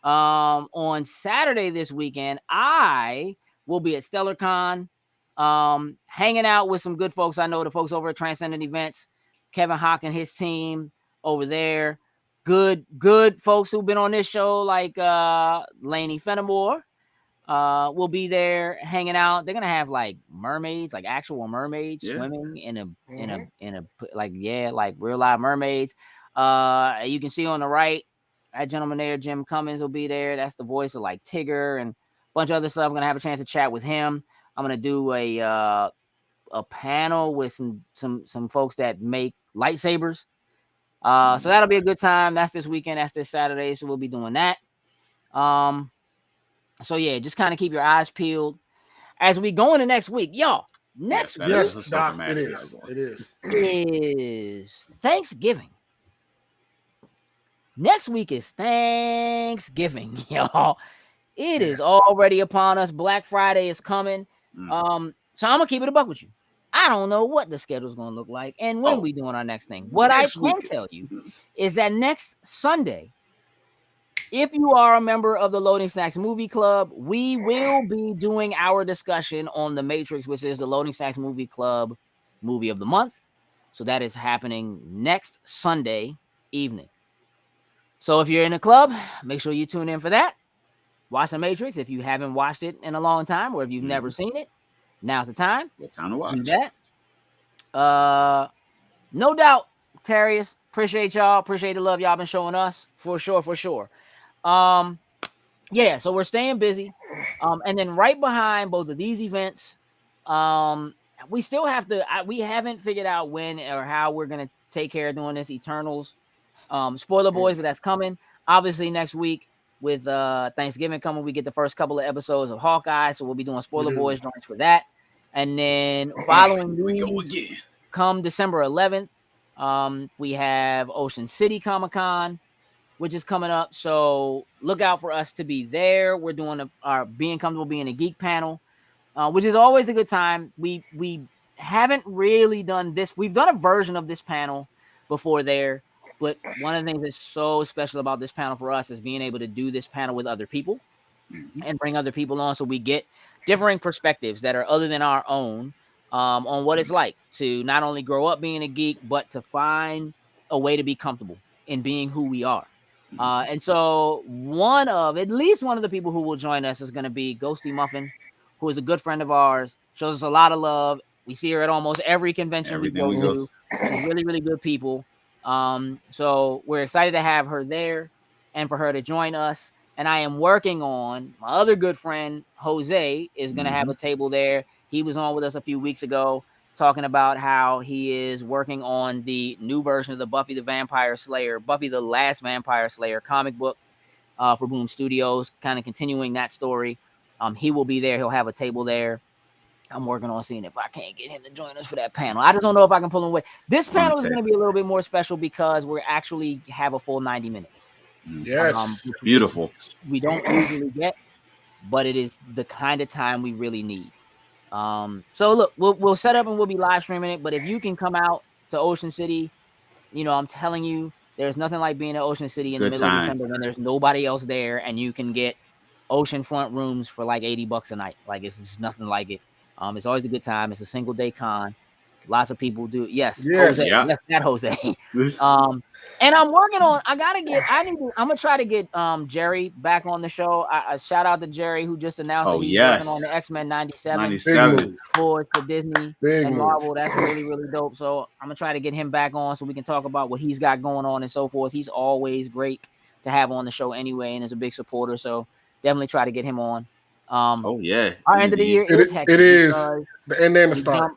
On Saturday this weekend, I will be at StellarCon, hanging out with some good folks. I know the folks over at Transcendent Events, Kevin Hawk and his team over there. Good folks who've been on this show, like Lainey Fenimore. Will be there hanging out. They're gonna have like mermaids, like actual mermaids swimming in a like real live mermaids. You can see on the right, that gentleman there, Jim Cummins, will be there. That's the voice of like Tigger and a bunch of other stuff. I'm gonna have a chance to chat with him. I'm gonna do a panel with some folks that make lightsabers. So that'll be a good time. That's this weekend. That's this Saturday. So we'll be doing that. So yeah, just kind of keep your eyes peeled as we go into next week, y'all. Next week It is Thanksgiving. Next week is Thanksgiving, y'all. It is already upon us. Black Friday is coming. So I'm gonna keep it a buck with you. I don't know what the schedule's gonna look like and when we doing our next thing. What I can tell you is that next Sunday, if you are a member of the Loading Snacks Movie Club, we will be doing our discussion on The Matrix, which is the Loading Snacks Movie Club movie of the month. So that is happening next Sunday evening. So if you're in the club, make sure you tune in for that. Watch The Matrix if you haven't watched it in a long time, or if you've never seen it. Now's the time. Time to watch. Do that. No doubt, Terrius. Appreciate y'all. Appreciate the love y'all been showing us. For sure. Yeah, so we're staying busy. And then right behind both of these events, we still have to, we haven't figured out when or how we're going to take care of doing this Eternals Spoiler Boys, but that's coming. Obviously next week with Thanksgiving coming, we get the first couple of episodes of Hawkeye, so we'll be doing Spoiler Boys joints for that. And then following these, come December 11th, we have Ocean City Comic-Con, which is coming up. So look out for us to be there. We're doing our Being Comfortable Being a Geek panel, which is always a good time. We haven't really done this. We've done a version of this panel before there, but one of the things that's so special about this panel for us is being able to do this panel with other people and bring other people on, so we get differing perspectives that are other than our own on what it's like to not only grow up being a geek, but to find a way to be comfortable in being who we are. And so at least one of the people who will join us is going to be Ghosty Muffin, who is a good friend of ours, shows us a lot of love. We see her at almost every convention we go to. She's really, really good people. So we're excited to have her there and for her to join us. And I am working on my other good friend, Jose, is going to have a table there. He was on with us a few weeks ago talking about how he is working on the new version of the Buffy the Last Vampire Slayer comic book for Boom Studios, kind of continuing that story. He will be there. He'll have a table there. I'm working on seeing if I can't get him to join us for that panel. I just don't know if I can pull him away. This panel is going to be a little bit more special because we're actually have a full 90 minutes. Yes. Beautiful. We don't usually get, but it is the kind of time we really need. So look, we'll set up and we'll be live streaming it. But if you can come out to Ocean City, I'm telling you, there's nothing like being in Ocean City in the middle of December when there's nobody else there and you can get oceanfront rooms for like $80 a night. Like it's just nothing like it. It's always a good time. It's a single day con. Lots of people do. Yes. Jose. Yeah. Yes, that Jose. And I'm working on. I'm gonna try to get Jerry back on the show. I shout out to Jerry who just announced that he's working on the X-Men 97 for Disney and Marvel. That's really, really dope. So I'm gonna try to get him back on so we can talk about what he's got going on and so forth. He's always great to have on the show anyway, and is a big supporter. So definitely try to get him on. Our end of the year is hectic. It is the end and the start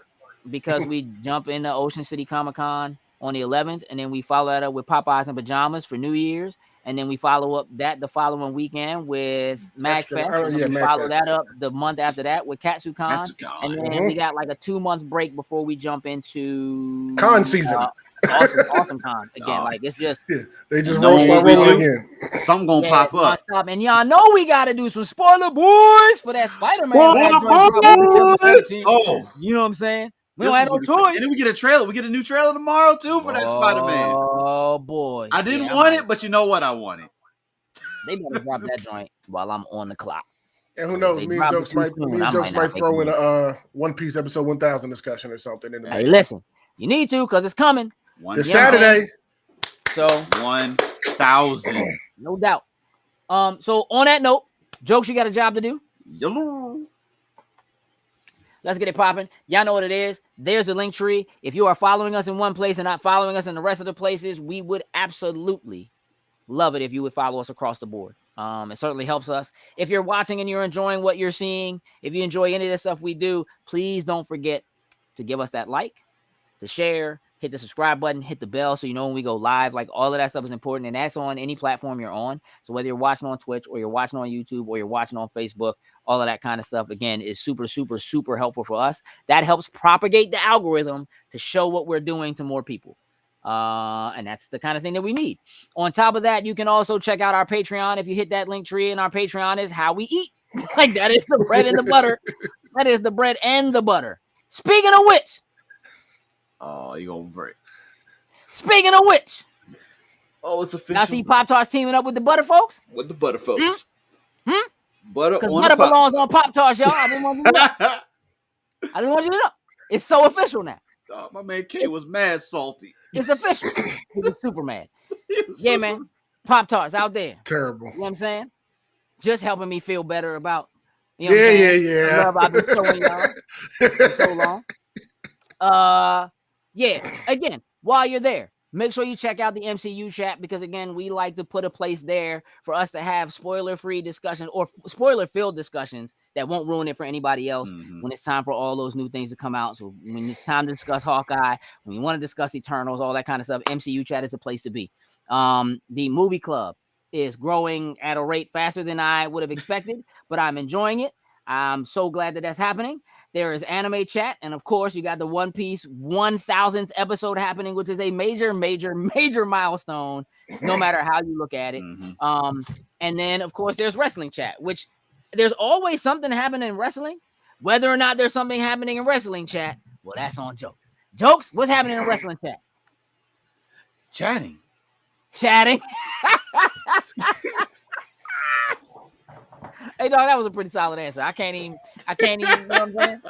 because we jump into Ocean City Comic Con on the 11th, and then we follow that up with Popeyes and Pajamas for New Year's, and then we follow up that the following weekend with MagFest, and then we follow that up the month after that with KatsuCon, and then we got like a 2 months break before we jump into con season. Awesome con again. Like it's just they just rolling again. Something gonna pop up. Stop. And y'all know we gotta do some spoiler boys for that Spider-Man. You know what I'm saying? We don't have no choice. And then we get a trailer. We get a new trailer tomorrow too for that Spider-Man. Oh boy! I didn't want it, but you know what? I want it. They better drop that joint while I'm on the clock. And who knows? Me and Jokes might throw in a One Piece episode 1000 discussion or something. Hey, listen, you need to because it's coming. This Saturday. So 1000, no doubt. So on that note, Jokes, you got a job to do. Yellow. Let's get it popping. Y'all know what it is. There's a link tree. If you are following us in one place and not following us in the rest of the places, we would absolutely love it if you would follow us across the board. It certainly helps us. If you're watching and you're enjoying what you're seeing, if you enjoy any of the stuff we do, please don't forget to give us that like, to share, hit the subscribe button, hit the bell so you know when we go live. Like all of that stuff is important, and that's on any platform you're on. So whether you're watching on Twitch or you're watching on YouTube or you're watching on Facebook, all of that kind of stuff, again, is super, super, super helpful for us. That helps propagate the algorithm to show what we're doing to more people. And that's the kind of thing that we need. On top of that, you can also check out our Patreon. If you hit that link tree, and our Patreon is how we eat. Like that is the bread and the butter. That is the bread and the butter. Speaking of which, oh, you gonna break. Speaking of which, it's official. I see Pop-Tarts teaming up with the butter folks. With the butter folks. Butter because butter belongs on Pop-Tarts, y'all. I didn't want you to know. It's so official now. My man K was mad salty. It's official. He was super mad. Man. Pop-Tarts out there. Terrible. You know what I'm saying? Just helping me feel better about, yeah. The love I've been showing y'all for so long. Again, while you're there, make sure you check out the MCU chat because, again, we like to put a place there for us to have spoiler-free discussions or spoiler-filled discussions that won't ruin it for anybody else when it's time for all those new things to come out. So when it's time to discuss Hawkeye, when you want to discuss Eternals, all that kind of stuff, MCU chat is the place to be. The movie club is growing at a rate faster than I would have expected, but I'm enjoying it. I'm so glad that that's happening. There is anime chat, and of course, you got the One Piece 1000th episode happening, which is a major, major, major milestone, no matter how you look at it. And then, of course, there's wrestling chat, which there's always something happening in wrestling. Whether or not there's something happening in wrestling chat, well, that's on Jokes. Jokes, what's happening in wrestling chat? Chatting. Hey, dog, that was a pretty solid answer. I can't even, you know what I'm saying?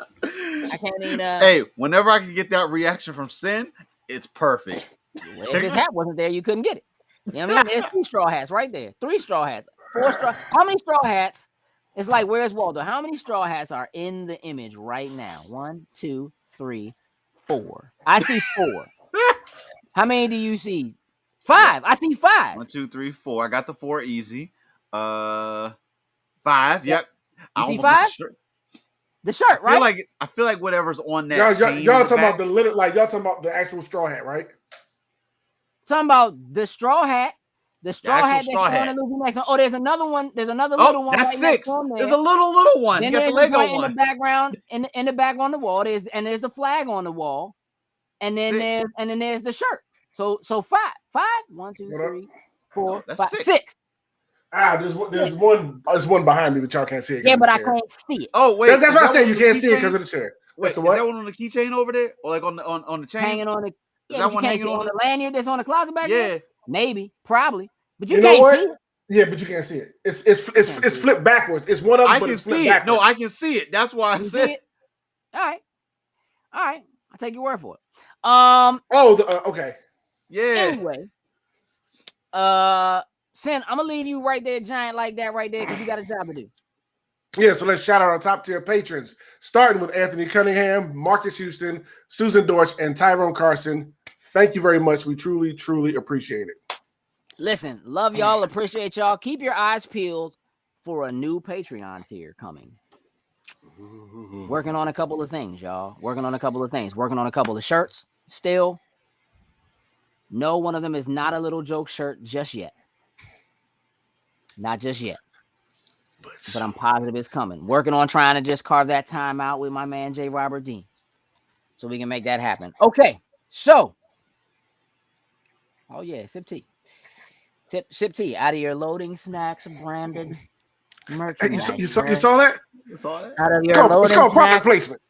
I can't even. Hey, whenever I can get that reaction from Sin, it's perfect. If his hat wasn't there, you couldn't get it. You know what I mean? There's 2 straw hats right there. 3 straw hats. 4 straw. How many straw hats? It's like, where's Waldo? How many straw hats are in the image right now? 1, 2, 3, 4. I see 4. How many do you see? 5. I see 5. 1, 2, 3, 4. I got the 4 easy. 5. Yep. You see 5? The shirt, right? I feel like whatever's on that. Y'all talking about the little, like y'all talking about the actual straw hat, right? Talking about the straw hat The straw hat that's on the Luffy next one. Oh, there's another one. There's another little one. That's right 6. There's a little one. Then You got there's the Lego one one in the background, in the back on the wall. There's a flag on the wall, and then 6. there's the shirt. So 5. 1, 2, 3, 4, 5, 6. There's one behind me, but y'all can't see it. Yeah, but I can't see it. Oh wait, that's why I said you can't see it because of the chair. Wait, is that one on the keychain over there, or like on the chain? Hanging on the. Is that one hanging on the lanyard that's on the closet back there? Yeah, maybe, probably, but you know can't what? see it. Yeah, but you can't see it. It's flipped backwards. It's one of them. I but can it's flipped see it. backwards. No, I can see it. That's why I said it. All right. I'll take your word for it. Okay. Yeah. Anyway, Sin, I'm gonna leave you right there, giant like that, right there, because you got a job to do. Yeah, so let's shout out our top tier patrons, starting with Anthony Cunningham, Marcus Houston, Susan Dorch, and Tyrone Carson. Thank you very much. We truly, truly appreciate it. Listen, love y'all, appreciate y'all. Keep your eyes peeled for a new Patreon tier coming. Working on a couple of things, y'all. Working on a couple of shirts still. No one of them is not a little joke shirt just yet. Not just yet. But I'm positive it's coming. Working on trying to just carve that time out with my man J. Robert Deans, so we can make that happen. Okay, so sip tea. Sip tea out of your Loading Snacks branded merchandise. Hey, you saw that? Out of your it's called product placement.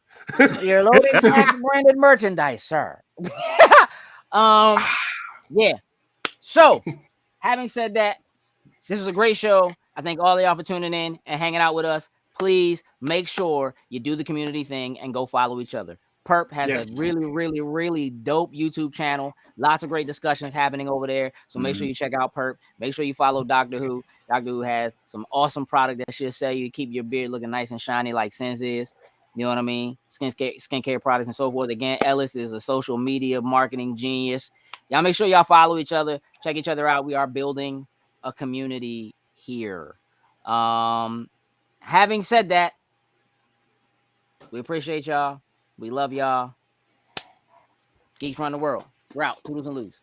Your Loading Snacks branded merchandise, sir. Yeah. So, having said that, this is a great show. I thank all of y'all for tuning in and hanging out with us. Please make sure you do the community thing and go follow each other. Perp has a really, really, really dope YouTube channel. Lots of great discussions happening over there. So make sure you check out Perp. Make sure you follow Doctor Who. Doctor Who has some awesome product that should say you keep your beard looking nice and shiny like Sins is. You know what I mean? Skincare products and so forth. Again, Ellis is a social media marketing genius. Y'all make sure y'all follow each other. Check each other out. We are building a community here. Having said that, we appreciate y'all. We love y'all. Geeks run the world. We're out. Toodles and loos.